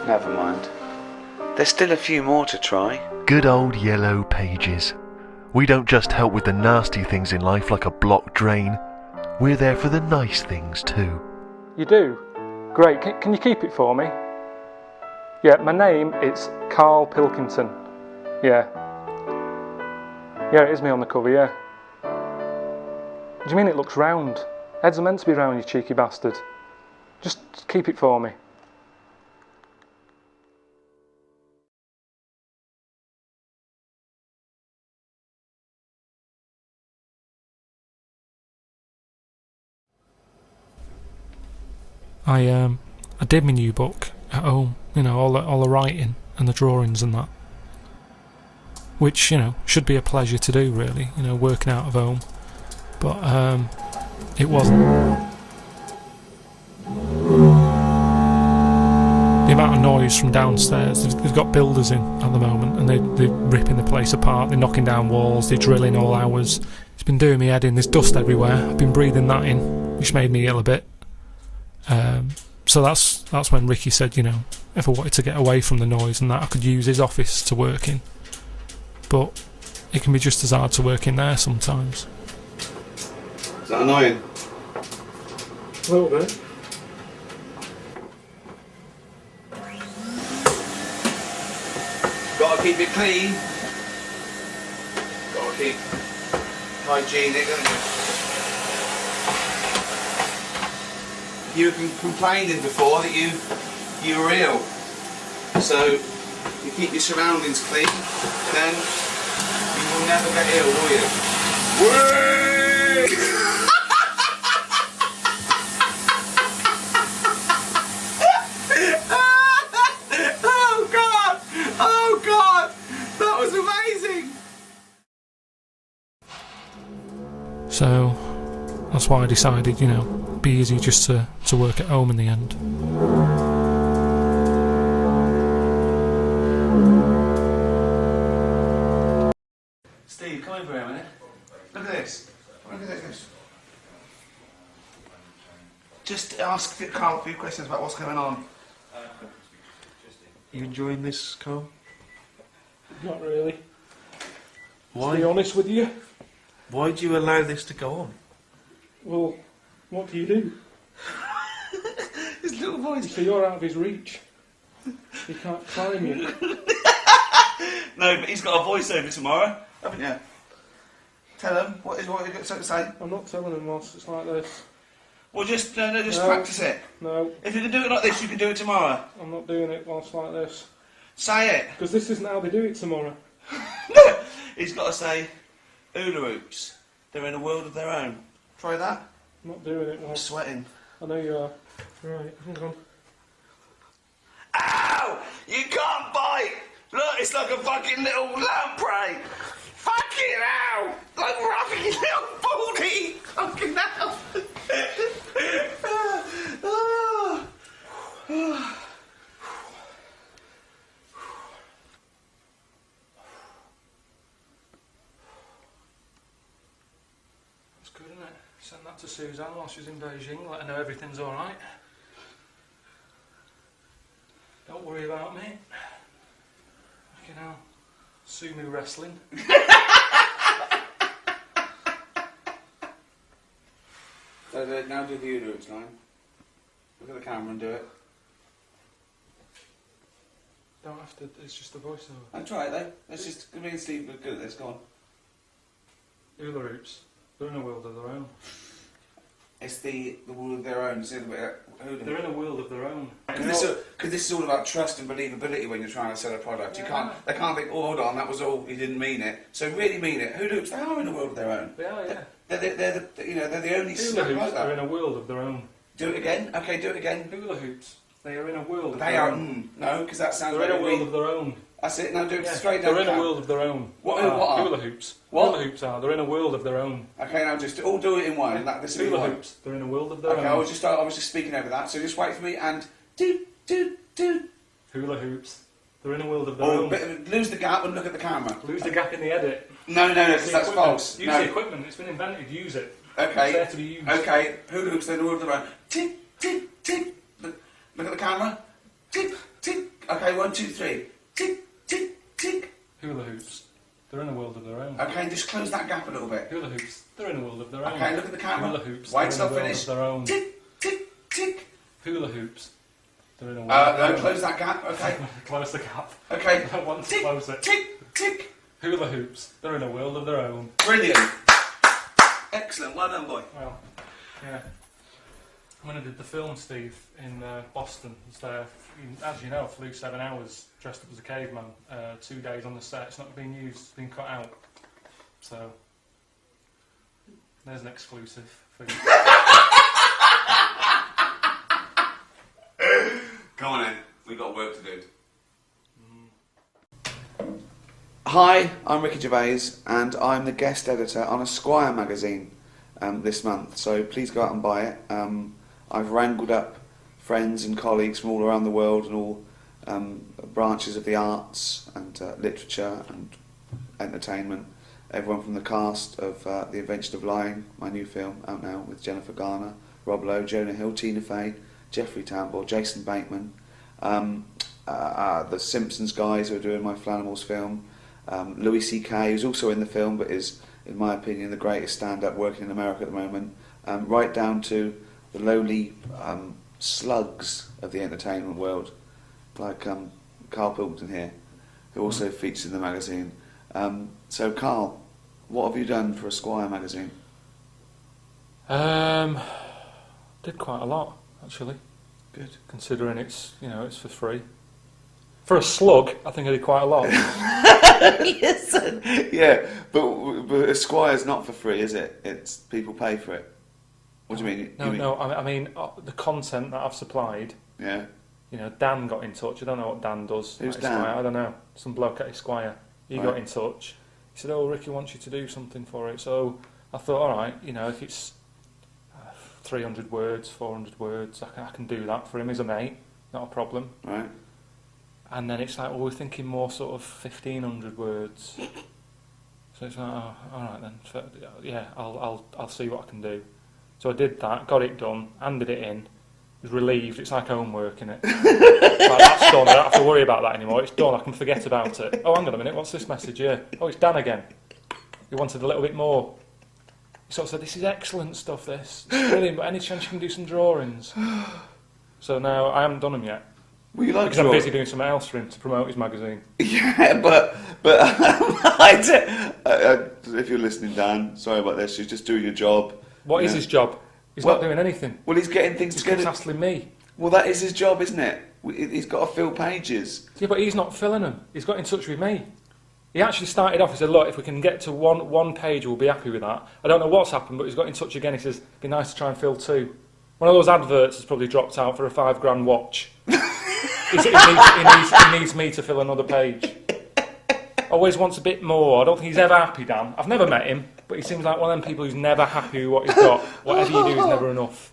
Never mind. There's still a few more to try. Good old yellow pages. We don't just help with the nasty things in life like a blocked drain. We're there for the nice things too. You do? Great. Can you keep it for me? Yeah, my name is Carl Pilkington. Yeah. Yeah, it is me on the cover, yeah. Do you mean it looks round? Heads are meant to be round, you cheeky bastard. Just keep it for me. I did my new book at home, you know, all the writing and the drawings and that, which, you know, should be a pleasure to do, really, you know, working out of home, but it wasn't. The amount of noise from downstairs. They've got builders in at the moment, and they're ripping the place apart. They're knocking down walls. They're drilling all hours. It's been doing me head in. There's dust everywhere. I've been breathing that in, which made me ill a bit. So that's when Ricky said, you know, if I wanted to get away from the noise and that, I could use his office to work in. But it can be just as hard to work in there sometimes. Is that annoying? A little bit. Gotta keep it clean. Gotta keep hygienic, haven't you? You were complaining before that you were ill. So you keep your surroundings clean, then you will never get ill, will you? Oh God! Oh God! That was amazing! So that's why I decided, you know, it'd be easy just to work at home in the end. Steve, come over here a minute. Look at this. Look at this. Just ask Carl a few questions about what's going on. You enjoying this, Carl? Not really. Why? To be honest with you. Why do you allow this to go on? Well, what do you do? His little voice. So you're out of his reach. He can't climb you. No, but he's got a voiceover tomorrow, haven't you? Tell him what you got something to say. I'm not telling him whilst it's like this. Well, just No. practice it. No, If you can do it like this, you can do it tomorrow. I'm not doing it whilst like this. Say it. Because this isn't how they do it tomorrow. He's got to say, hula hoops. They're in a world of their own. Try that. I'm not doing it I'm whilst... sweating. I know you are. Right, hang on. Ow! You can't bite! Look, it's like a fucking little lamprey! Fucking hell! Like rubbing your little booty! Fucking hell! That's good, isn't it? Send that to Suzanne while she's in Beijing, let her know everything's alright. Don't worry about me. You know, sumo wrestling. So now do the hula hoops line. Look at the camera and do it. Don't have to, it's just the voiceover. I'll try it though. Let's just, me and Steve are good at this, go on. Hula hoops. They're in a world of their own. It's the world of their own, it's a bit of hula. They're in a world of their own. Because this is all about trust and believability when you're trying to sell a product. Yeah. They can't think, oh, hold on, that was all, he didn't mean it. So really mean it. Hula hoops, they are in a world of their own. They are, yeah. They're the only Hula snack hoops like are that. in a world of their own. Do it again. Okay, do it again. Hula hoops. They are in a world of They their are. own. No, because that sounds. They're in a very world weak. of their own. That's it. Now do it Yeah, straight down. they're in a Cam. world of their own. What are? Hula hoops. What? Hula hoops are. They're in a world of their own. Okay, now just all do it in one. Like this. Hula hoops. They're in a world of their Okay, own. I was just speaking over that. So just wait for me and do. Hula hoops. They're in a world of their Or own. lose the gap and look at the camera. Lose the gap in the edit. No, because The that's equipment. false. Use No. the equipment. It's been invented. Use it. Okay. It's there to be used. Okay. Hula hoops. They're in a world of their own. Tick, tick, tick. Look at the camera. Tick, tick. Okay, 1, 2, 3. Tick, tick, tick. Hula hoops. They're in a world of their own. Okay, just close that gap a little bit. Hula hoops. They're in a world of their own. Okay, look at the camera. Hula hoops. Wait They're till in a I world finish. of their own. Tick, tick, tick. Hula hoops. They're in a world of their No, own. close that gap. Okay. Close the gap. Okay. I want to Tick, close it. tick, tick. Hula hoops. They're in a world of their own. Brilliant. Excellent. Well done, boy. Well, yeah. When I did the film, Steve, in Boston, I was there, as you know, I flew 7 hours dressed up as a caveman. 2 days on the set. It's not been used. It's been cut out. So there's an exclusive for you. Come on in. We've got work to do. Hi, I'm Ricky Gervais, and I'm the guest editor on Esquire magazine this month. So please go out and buy it. I've wrangled up friends and colleagues from all around the world and all branches of the arts and literature and entertainment. Everyone from the cast of The Invention of Lying, my new film, out now with Jennifer Garner, Rob Lowe, Jonah Hill, Tina Fey, Jeffrey Tambor, Jason Bateman, the Simpsons guys who are doing my Flanimals film, Louis C.K., who's also in the film but is, in my opinion, the greatest stand-up working in America at the moment, right down to the lowly slugs of the entertainment world, like Carl Pilkington here, who also features in the magazine. So Carl, what have you done for Esquire magazine? Did quite a lot, actually. Good. Considering it's it's for free. For a slug, I think I did quite a lot. Yes. Yeah, but Esquire's not for free, is it? It's people pay for it. What do you mean? I mean the content that I've supplied. Yeah. Dan got in touch. I don't know what Dan does. Who's at Dan? Esquire. I don't know. Some bloke at Esquire. He Right. got in touch. He said, "Oh, Ricky wants you to do something for it." So I thought, all right, if it's 300 words, 400 words, I can do that for him as a mate. Not a problem. Right. And then it's like, well, we're thinking more sort of 1,500 words. So it's like, oh, all right then. Yeah, I'll see what I can do. So I did that, got it done, handed it in. Was relieved. It's like homework, innit? Like, that's done. I don't have to worry about that anymore. It's done. I can forget about it. Oh, hang on a minute. What's this message here? Oh, it's Dan again. He wanted a little bit more. He sort of said, "This is excellent stuff. This it's brilliant. But any chance you can do some drawings?" So now I haven't done them yet. Well, you like because I'm busy doing something else for him to promote his magazine. Yeah, but if you're listening, Dan, sorry about this. You're just doing your job. What is his job? He's not doing anything. Well, he's getting things together. He's hassling me. Well, that is his job, isn't it? He's got to fill pages. Yeah, but he's not filling them. He's got in touch with me. He actually started off, he said, look, if we can get to one page, we'll be happy with that. I don't know what's happened, but he's got in touch again. He says, it'd be nice to try and fill 2. One of those adverts has probably dropped out for a £5 watch. he needs me to fill another page. Always wants a bit more. I don't think he's ever happy, Dan. I've never met him, but he seems like one of them people who's never happy with what he's got. Whatever you do is never enough.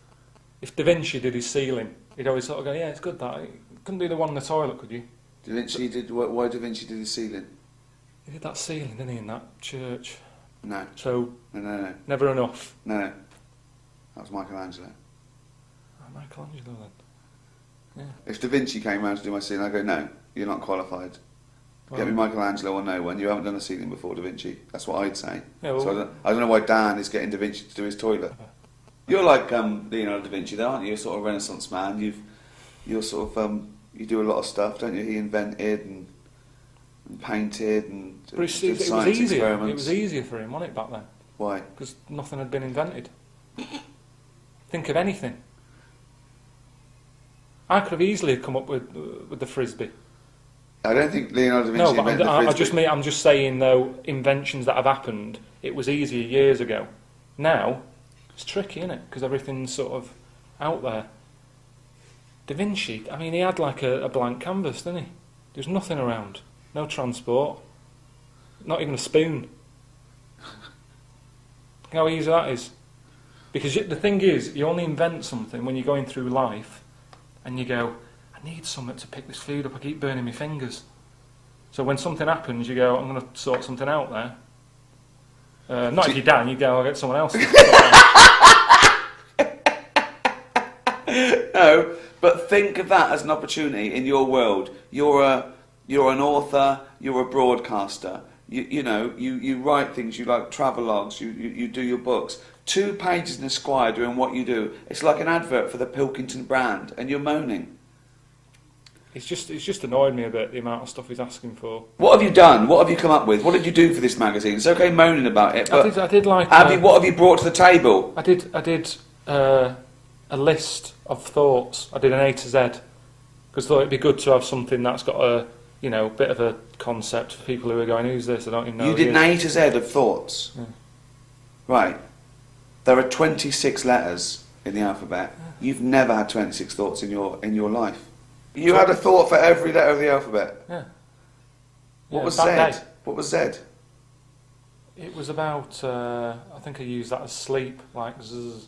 If Da Vinci did his ceiling, he'd always sort of go, yeah, it's good that. You couldn't do the one in the toilet, could you? Da Vinci did... Why Da Vinci did his ceiling? He did that ceiling, didn't he, in that church? No. So, No. never enough. No. That was Michelangelo. Oh, Michelangelo, then. Yeah. If Da Vinci came around to do my ceiling, I'd go, no, you're not qualified. Get me Michelangelo or no one. You haven't done a ceiling before Da Vinci. That's what I'd say. Yeah, well, so I don't know why Dan is getting Da Vinci to do his toilet. You're like Leonardo da Vinci, though, aren't you? You're sort of a Renaissance man. You're sort of you do a lot of stuff, don't you? He invented and painted and but did science experiments. It was easier for him, wasn't it, back then? Why? Because nothing had been invented. Think of anything. I could have easily come up with the frisbee. I don't think Leonardo da Vinci invented the frisbee. I'm just saying, though, inventions that have happened, it was easier years ago. Now, it's tricky, isn't it? Because everything's sort of out there. Da Vinci, I mean, he had like a blank canvas, didn't he? There was nothing around. No transport. Not even a spoon. How easy that is. Because the thing is, you only invent something when you're going through life and you go, I need something to pick this food up, I keep burning my fingers. So when something happens, you go, I'm going to sort something out there. Not if you're Dan, you go, I'll get someone else to sort it out. No, but think of that as an opportunity in your world. You're an author, you're a broadcaster. You write things, you like travelogues, you do your books. 2 pages in Esquire doing what you do. It's like an advert for the Pilkington brand, and you're moaning. It's just annoyed me a bit, the amount of stuff he's asking for. What have you done? What have you come up with? What did you do for this magazine? It's okay moaning about it, but I did like. What have you brought to the table? I did a list of thoughts. I did an A to Z because I thought it'd be good to have something that's got a bit of a concept for people who are going, who's this? I don't even know. You did an A to Z of thoughts, right? There are 26 letters in the alphabet. Yeah. You've never had 26 thoughts in your life. You had a thought for every letter of the alphabet. Yeah. What was Z? What was Z? It was about. I think I used that as sleep, like zzz.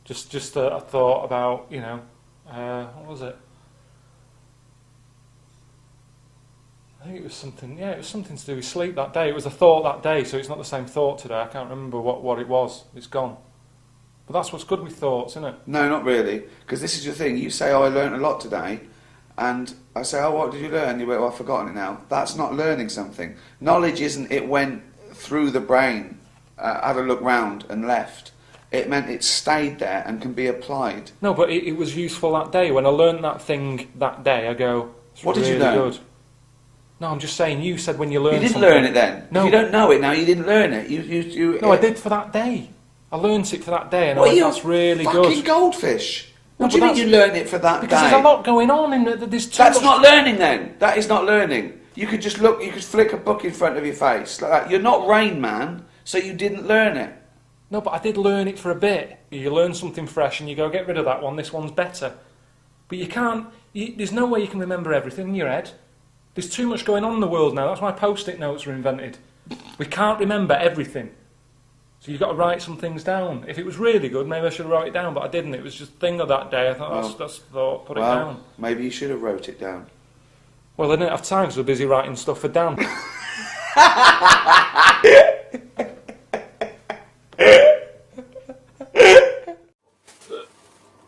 Just a thought about, you know, what was it? I think it was something. Yeah, it was something to do with sleep that day. It was a thought that day, so it's not the same thought today. I can't remember what it was. It's gone. But that's what's good with thoughts, isn't it? No, not really. Because this is your thing. You say, "Oh, I learnt a lot today," and I say, "Oh, what did you learn?" You go, "Oh, I've forgotten it now." That's not learning something. Knowledge isn't. It went through the brain, had a look round, and left. It meant it stayed there and can be applied. No, but it was useful that day. When I learnt that thing that day, I go, it's What really did you learn? good. No, I'm just saying, you said when you learned You didn't something. learn it then. No. If you don't know it now, you didn't learn it. You. No, I did for that day. I learnt it for that day, and I What, went, you're that's really fucking good. goldfish. No, What do you but mean you learn it for that Because day? there's a lot going on in there's too That's much. not learning then. That is not learning. You could just look, you could flick a book in front of your face like that. You're not Rain Man, so you didn't learn it. No, but I did learn it for a bit. You learn something fresh and you go, get rid of that one, this one's better. But you can't, there's no way you can remember everything in your head. There's too much going on in the world now. That's why post-it notes were invented. We can't remember everything. So you've got to write some things down. If it was really good, maybe I should have wrote it down, but I didn't. It was just a thing of that day. I thought, that's thought, put it down. Maybe you should have wrote it down. Well, I didn't have time, so I was busy writing stuff for Dan.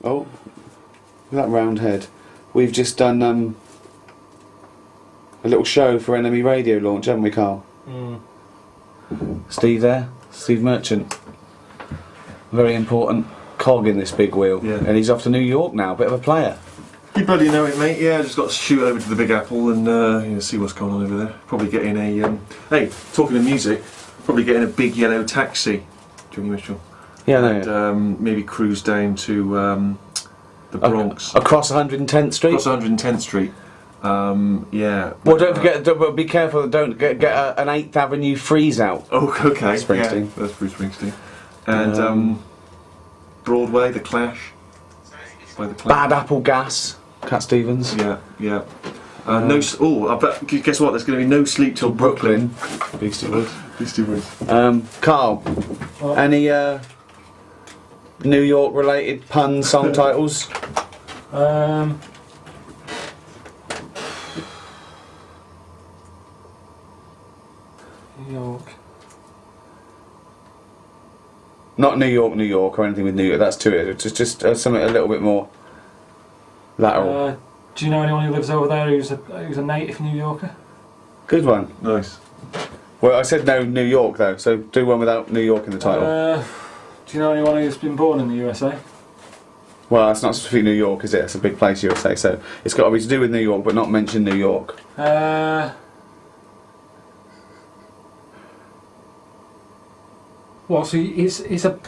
Oh, that round head. We've just done a little show for Enemy Radio launch, haven't we, Carl? Steve there, Steve Merchant. Very important cog in this big wheel. Yeah. And he's off to New York now, bit of a player. You bloody know it, mate. Yeah, I just got to shoot over to the Big Apple and see what's going on over there. Probably getting a... hey, talking of music, probably getting a big yellow taxi, Johnny Mitchell. Yeah, no. And maybe cruise down to the Bronx. Across 110th Street? Across 110th Street. Yeah. Well, don't forget, be careful, don't get an 8th Avenue freeze out. Oh, okay. Springsteen. Yeah, that's Bruce Springsteen. And Broadway, The Clash. By The Clash. Bad Apple Gas, Cat Stevens. Yeah, yeah. I bet, guess what, there's going to be no sleep till Brooklyn. Beastie Boys. Beastie Boys. Carl, any New York related pun song titles? New York. Not New York or anything with New York, that's too it. Just something a little bit more lateral. Do you know anyone who lives over there who's a native New Yorker? Good one. Nice. Well, I said no New York though, so do one without New York in the title. Do you know anyone who's been born in the USA? Well, that's not specifically New York, is it? It's a big place, USA, so it's got to be to do with New York, but not mention New York. Well, so he's a...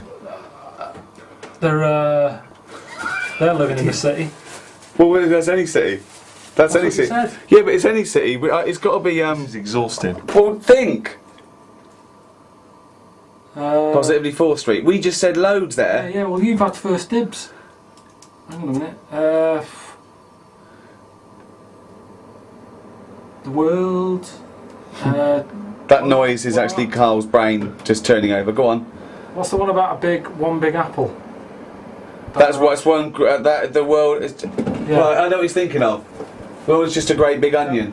They're living in the city. Well, that's any city. That's any city. Said. Yeah, but it's any city. It's got to be. It's exhausting. Well, think. Positively 4th Street. We just said loads there. Yeah, well, you've had first dibs. Hang on a minute. The world. That noise is actually Carl's brain just turning over. Go on. What's the one about one big apple? That's what's one. That the world is. Yeah. Well, I know what he's thinking of. The world's just a great big onion.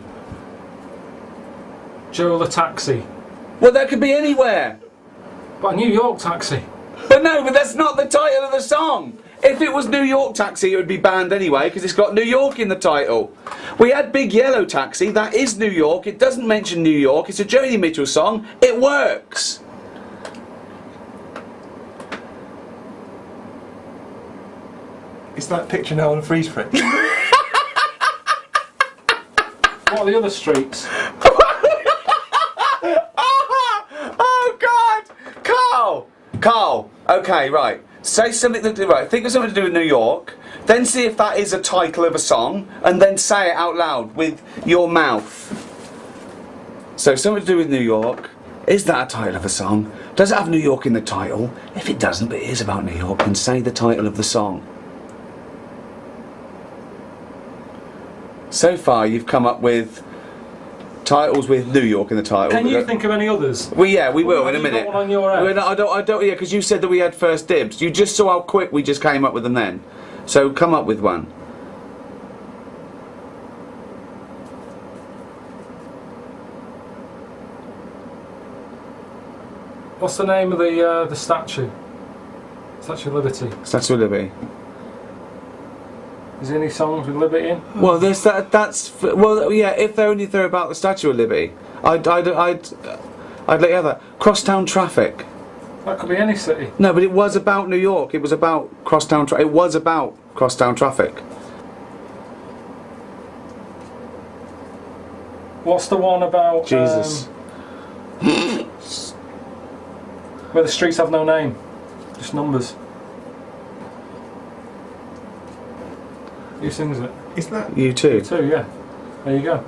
Joe the taxi. Well, that could be anywhere. But a New York taxi. But no, but that's not the title of the song. If it was New York Taxi, it would be banned anyway, because it's got New York in the title. We had Big Yellow Taxi, that is New York, it doesn't mention New York, it's a Joni Mitchell song, it works. Is that picture now on a freeze frame? What are the other streets? Oh God! Carl! Okay, right. Say something right, think of something to do with New York, then see if that is a title of a song, and then say it out loud with your mouth. So something to do with New York. Is that a title of a song? Does it have New York in the title? If it doesn't, but it is about New York, then say the title of the song. So far you've come up with titles with New York in the title. Can you think of any others? Well, yeah, we will in a Have you minute. got one on your head? Well, I don't. Yeah, because you said that we had first dibs. You just saw how quick we just came up with them then. So come up with one. What's the name of the statue? Statue of Liberty. Statue of Liberty. Is there any songs with Liberty in? Well, there's that's well, yeah. If they're about the Statue of Liberty, I'd let you have that. Crosstown Traffic. That could be any city. No, but it was about New York. It was about crosstown. It was about crosstown traffic. What's the one about? Jesus. Where the streets have no name, just numbers. Who sings it? Isn't that? You too. Two, yeah. There you go.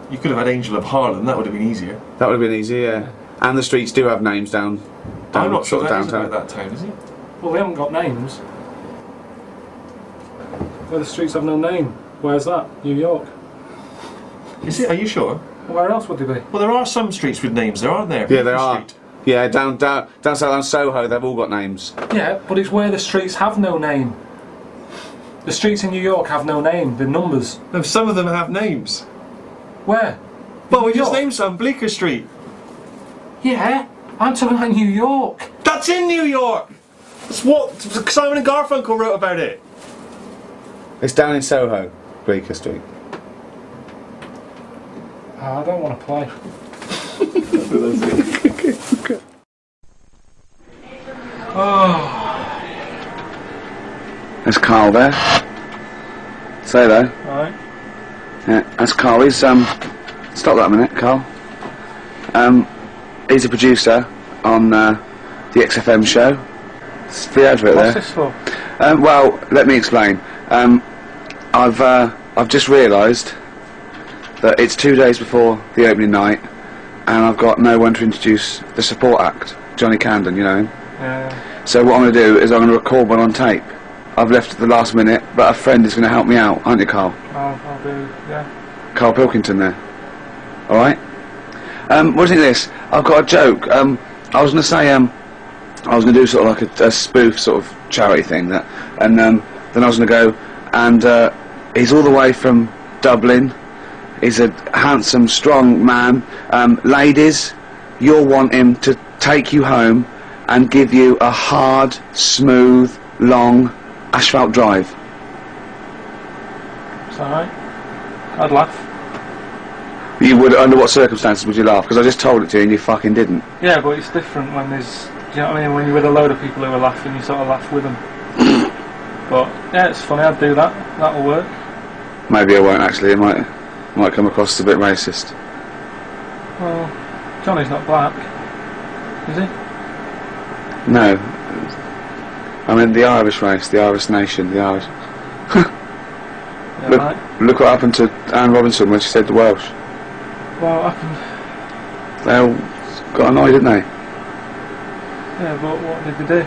You could have had Angel of Harlem. That would have been easier. That would have been easy, yeah. And the streets do have names down I'm not sure sort of that is downtown. about that town, is it? Well, they haven't got names. Where the streets have no name. Where's that? New York. Is it? Are you sure? Well, where else would they be? Well, there are some streets with names there, aren't there? Yeah, there Beacon are. Street. Yeah, down south on Soho, they've all got names. Yeah, but it's where the streets have no name. The streets in New York have no name. They're numbers. No, some of them have names. Where? Well, we New just York? named some. Bleecker Street. Yeah, I'm talking about New York. That's in New York! That's what Simon and Garfunkel wrote about it. It's down in Soho, Bleecker Street. Oh, I don't want to play. Oh. There's Carl there. Say hello. Right. Yeah, that's Carl. He's stop that a minute, Carl. He's a producer on the XFM show. It's the advert there. What's this for? Well, let me explain. I've just realised that it's 2 days before the opening night, and I've got no one to introduce the support act, Johnny Camden, you know him. Yeah. So what I'm going to do is I'm going to record one on tape. I've left at the last minute, but a friend is going to help me out, aren't you, Carl? I'll do, yeah. Carl Pilkington there. Alright? What do you think of this? I've got a joke. I was going to say, I was going to do sort of like a spoof sort of charity thing, and then I was going to go, and he's all the way from Dublin. He's a handsome, strong man. Ladies, you'll want him to take you home and give you a hard, smooth, long asphalt drive. It's alright. I'd laugh. You would, under what circumstances would you laugh? Because I just told it to you and you fucking didn't. Yeah, but it's different when there's, do you know what I mean? When you're with a load of people who are laughing, you sort of laugh with them. But yeah, it's funny. I'd do that. That'll work. Maybe I won't actually. It might come across as a bit racist. Well, Johnny's not black, is he? No. I mean the Irish race, the Irish nation, the Irish. Yeah, look, right. look what happened to Anne Robinson when she said the Welsh. Well, I can. They all got annoyed, didn't they? Yeah, but what did they do?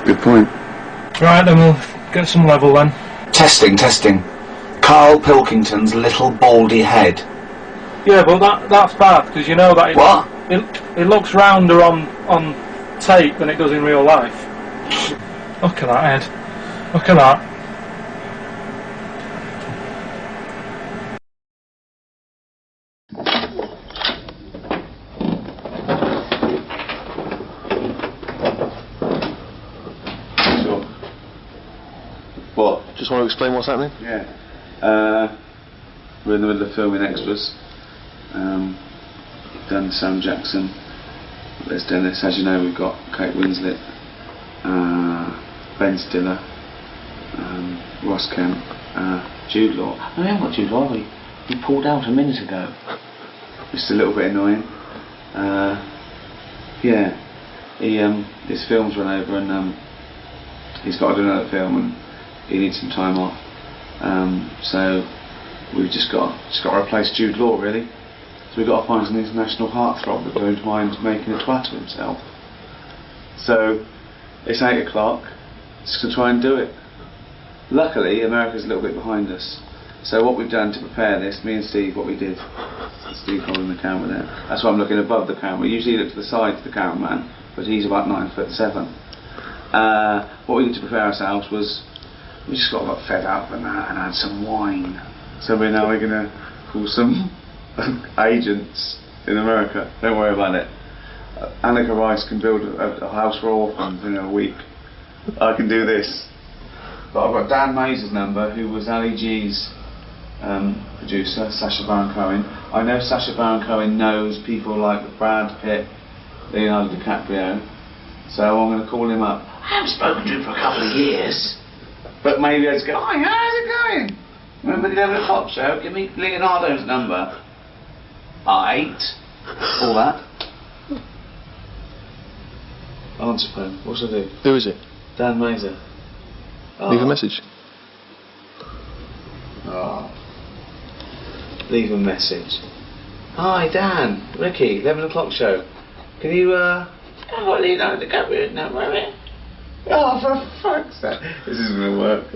Good point. Right, then we'll get some level then. Testing. Carl Pilkington's little baldy head. Yeah, but that's bad because you know that What? It looks rounder on tape than it does in real life. Look at that head. Look at that. Sure. What? Just want to explain what's happening? Yeah. We're in the middle of filming extras. Done Sam Jackson. There's Dennis. As you know, we've got Kate Winslet, Ben Stiller, Ross Kemp, Jude Law. No, we haven't got Jude Law. He pulled out a minute ago. Just a little bit annoying. Yeah. His film's run over and he's got to do another film and he needs some time off. So we've just got to replace Jude Law really. So we've got to find an international heartthrob that won't mind making a twat of himself. So it's 8 o'clock. Just going to try and do it. Luckily, America's a little bit behind us. So what we've done to prepare this, me and Steve, what we did, Steve holding the camera there, that's why I'm looking above the camera. Usually you look to the side of the cameraman, but he's about 9'7". What we did to prepare ourselves was, we just got fed up and had some wine. So we're going to call some agents in America. Don't worry about it. Annika Rice can build a house for orphans in a week. I can do this. But I've got Dan Mazer's number, who was Ali G's producer, Sacha Baron Cohen. I know Sacha Baron Cohen knows people like Brad Pitt, Leonardo DiCaprio, so I'm going to call him up. I haven't spoken to him for a couple of years, but maybe I just go, hi, how's it going? Remember the 11 o'clock show? Give me Leonardo's number. 8. All that. Answer phone. What should I do? Who is it? Dan Mazer. Leave a message. Oh. Leave a message. Hi Dan, Ricky, 11 o'clock show. Can you I've got Leonardo DiCaprio's number, have you? Oh, for fuck's sake. This isn't gonna work.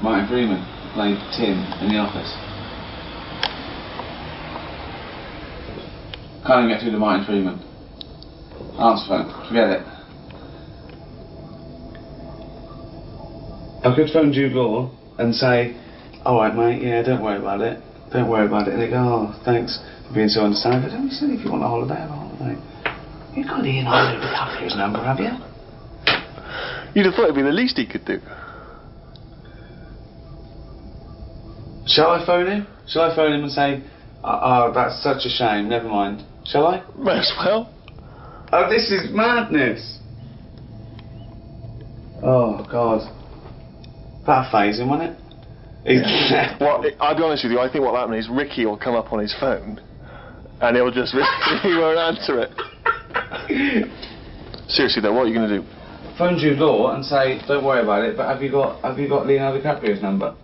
Martin Freeman played Tim in The Office. Can't even get through to Martin Freeman. Answer phone, forget it. I could phone Jude Law and say, alright mate, yeah, don't worry about it. Don't worry about it. And they go, oh, thanks for being so understanding. But don't be silly, if you want a holiday, have a holiday. You've got Leonardo DiCaprio's number, have you? You'd have thought it'd be the least he could do. Shall I phone him? Shall I phone him and say, oh, that's such a shame, never mind. Shall I? May as well. Oh, this is madness. Oh, God. That'll phase him, won't it? Yeah. Well, I'll be honest with you, I think what'll happen is Ricky will come up on his phone and he'll just, he won't answer it. Seriously though, what are you going to do? Phone Jude Law and say, don't worry about it, but have you got Leonardo DiCaprio's number?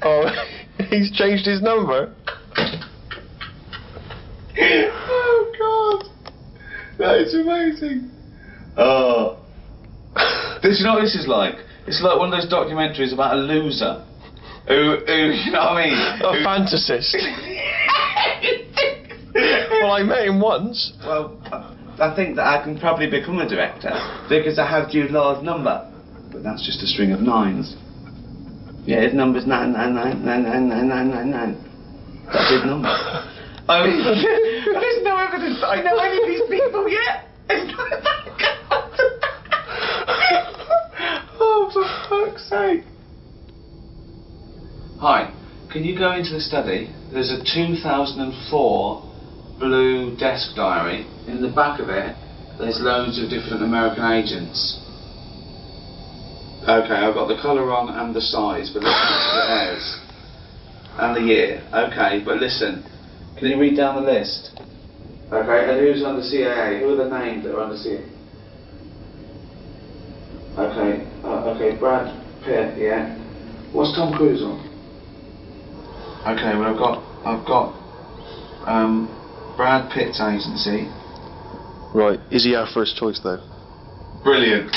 Oh, he's changed his number? Oh God, that is amazing. Oh, you know what this is like? It's like one of those documentaries about a loser who you know what I mean? A fantasist. Well, I met him once. Well, I think that I can probably become a director because I have Jude Law's number, but that's just a string of 9s. Yeah, his number's 999999999. That's his number. There's no evidence that I know any of these people yet. Oh, for fuck's sake. Hi, can you go into the study? There's a 2004 blue desk diary. In the back of it, there's loads of different American agents. Okay, I've got the colour wrong and the size, but listen to the hairs. And the year. Okay, but listen. Can you read down the list? Okay, and who's under CIA? Who are the names that are under CIA? Okay, okay, Brad Pitt, yeah. What's Tom Cruise on? Okay, well I've got Brad Pitt's agency. Right, is he our first choice though? Brilliant.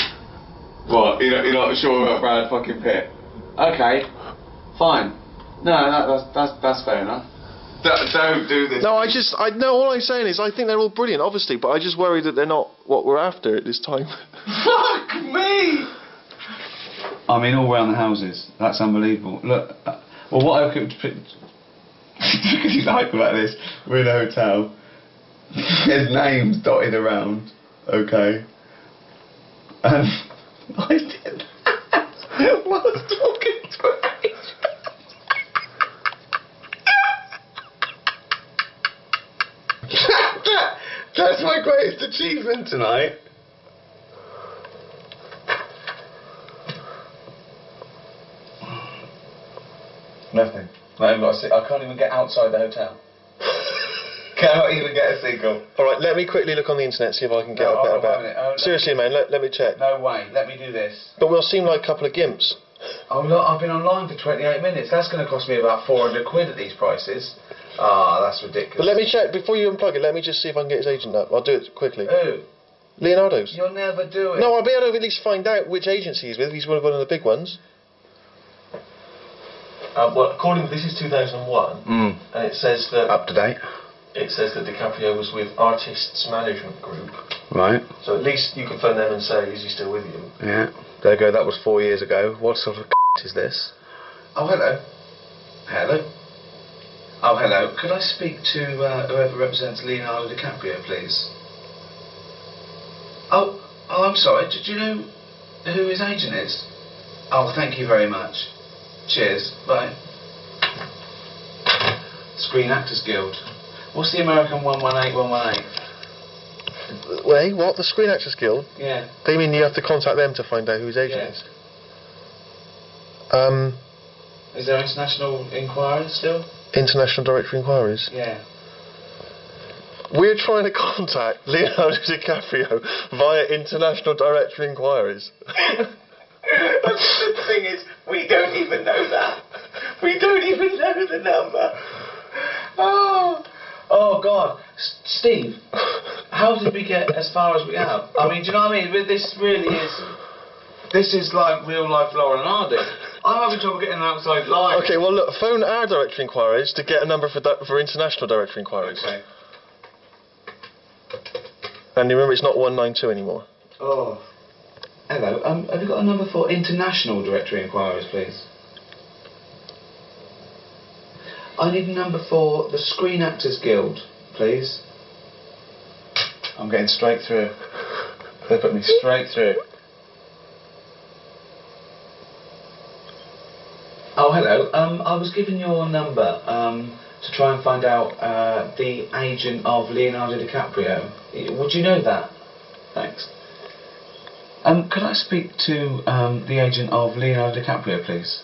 What, you're not sure about Brad fucking Pitt? Okay, fine. No, that's fair enough. Don't do this. No, no, all I'm saying is I think they're all brilliant, obviously, but I just worry that they're not what we're after at this time. Fuck me! I mean, all round the houses. That's unbelievable. Look, well, what I could... Because he's hype about this. We're in a hotel. There's names dotted around. Okay. And I did that whilst talking to an agent. That's my greatest achievement tonight. Nothing. I can't even get outside the hotel. Cannot even get a signal. Alright, let me quickly look on the internet, see if I can get a better bet. Seriously, man, let me check. No way, let me do this. But we'll seem like a couple of gimps. Oh look, I've been online for 28 minutes. That's going to cost me about 400 quid at these prices. Ah, that's ridiculous. But let me check, before you unplug it, let me just see if I can get his agent up. I'll do it quickly. Who? Leonardo's. You'll never do it. No, I'll be able to at least find out which agency he's with. He's one of the big ones. Well, according to this is 2001, and it says that... Up to date. It says that DiCaprio was with Artists Management Group. Right. So at least you can phone them and say, is he still with you? Yeah. There you go, that was 4 years ago. What sort of is this? Oh, hello. Hello. Oh, hello. Could I speak to whoever represents Leonardo DiCaprio, please? Oh, I'm sorry. Do you know who his agent is? Oh, thank you very much. Cheers. Bye. Screen Actors Guild. What's the American 118? Wait, what? The Screen Actors Guild? Yeah. They mean you have to contact them to find out who his agent is? Is there international inquiries still? International Directory Inquiries? Yeah. We're trying to contact Leonardo DiCaprio via International Directory Inquiries. The thing is, we don't even know that. We don't even know the number. Oh God. Steve, how did we get as far as we have? I mean, do you know what I mean? This really is... This is like real life Laurel and Hardy. I'm having trouble getting an outside line. Okay, well look, phone our Directory Inquiries to get a number for International Directory Inquiries. Okay. And remember, it's not 192 anymore. Oh. Hello, have you got a number for International Directory Inquiries, please? I need a number for the Screen Actors Guild, please. I'm getting straight through. They put me straight through. Oh, hello. I was given your number to try and find out the agent of Leonardo DiCaprio. Would you know that? Thanks. Could I speak to the agent of Leonardo DiCaprio, please?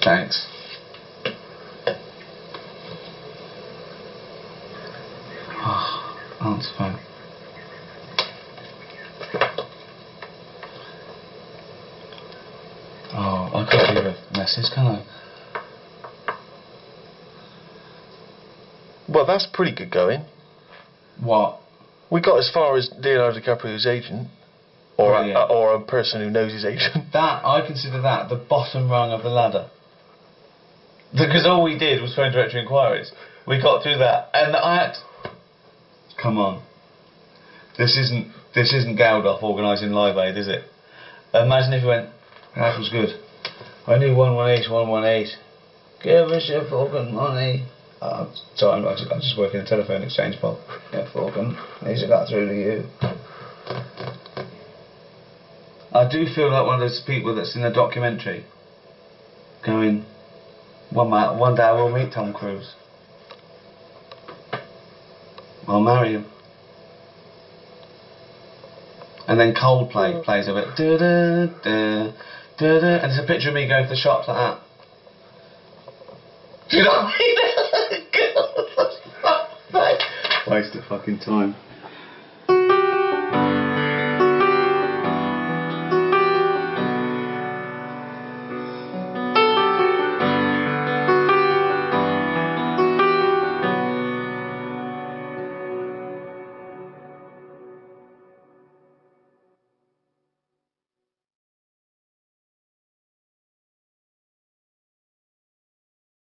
Thanks. Oh, answer phone. Oh, I can't leave a message, can I? Well, that's pretty good going. What? We got as far as Leonardo DiCaprio's agent, or a person who knows his agent. That, I consider that the bottom rung of the ladder. Because all we did was phone directory inquiries. We got through that, and I had to... Come on. This isn't Geldof organising Live Aid, is it? Imagine if you went, that was good. I need 118. Give us your fucking money. Sorry, I just work in a telephone exchange, Bob. Yeah, fucking. These have got through to you. I do feel like one of those people that's in a documentary going, one day I will meet Tom Cruise. I'll marry him. And then Coldplay plays a bit, and it's a picture of me going to the shops like that. Do you know what I mean? Waste of fucking time.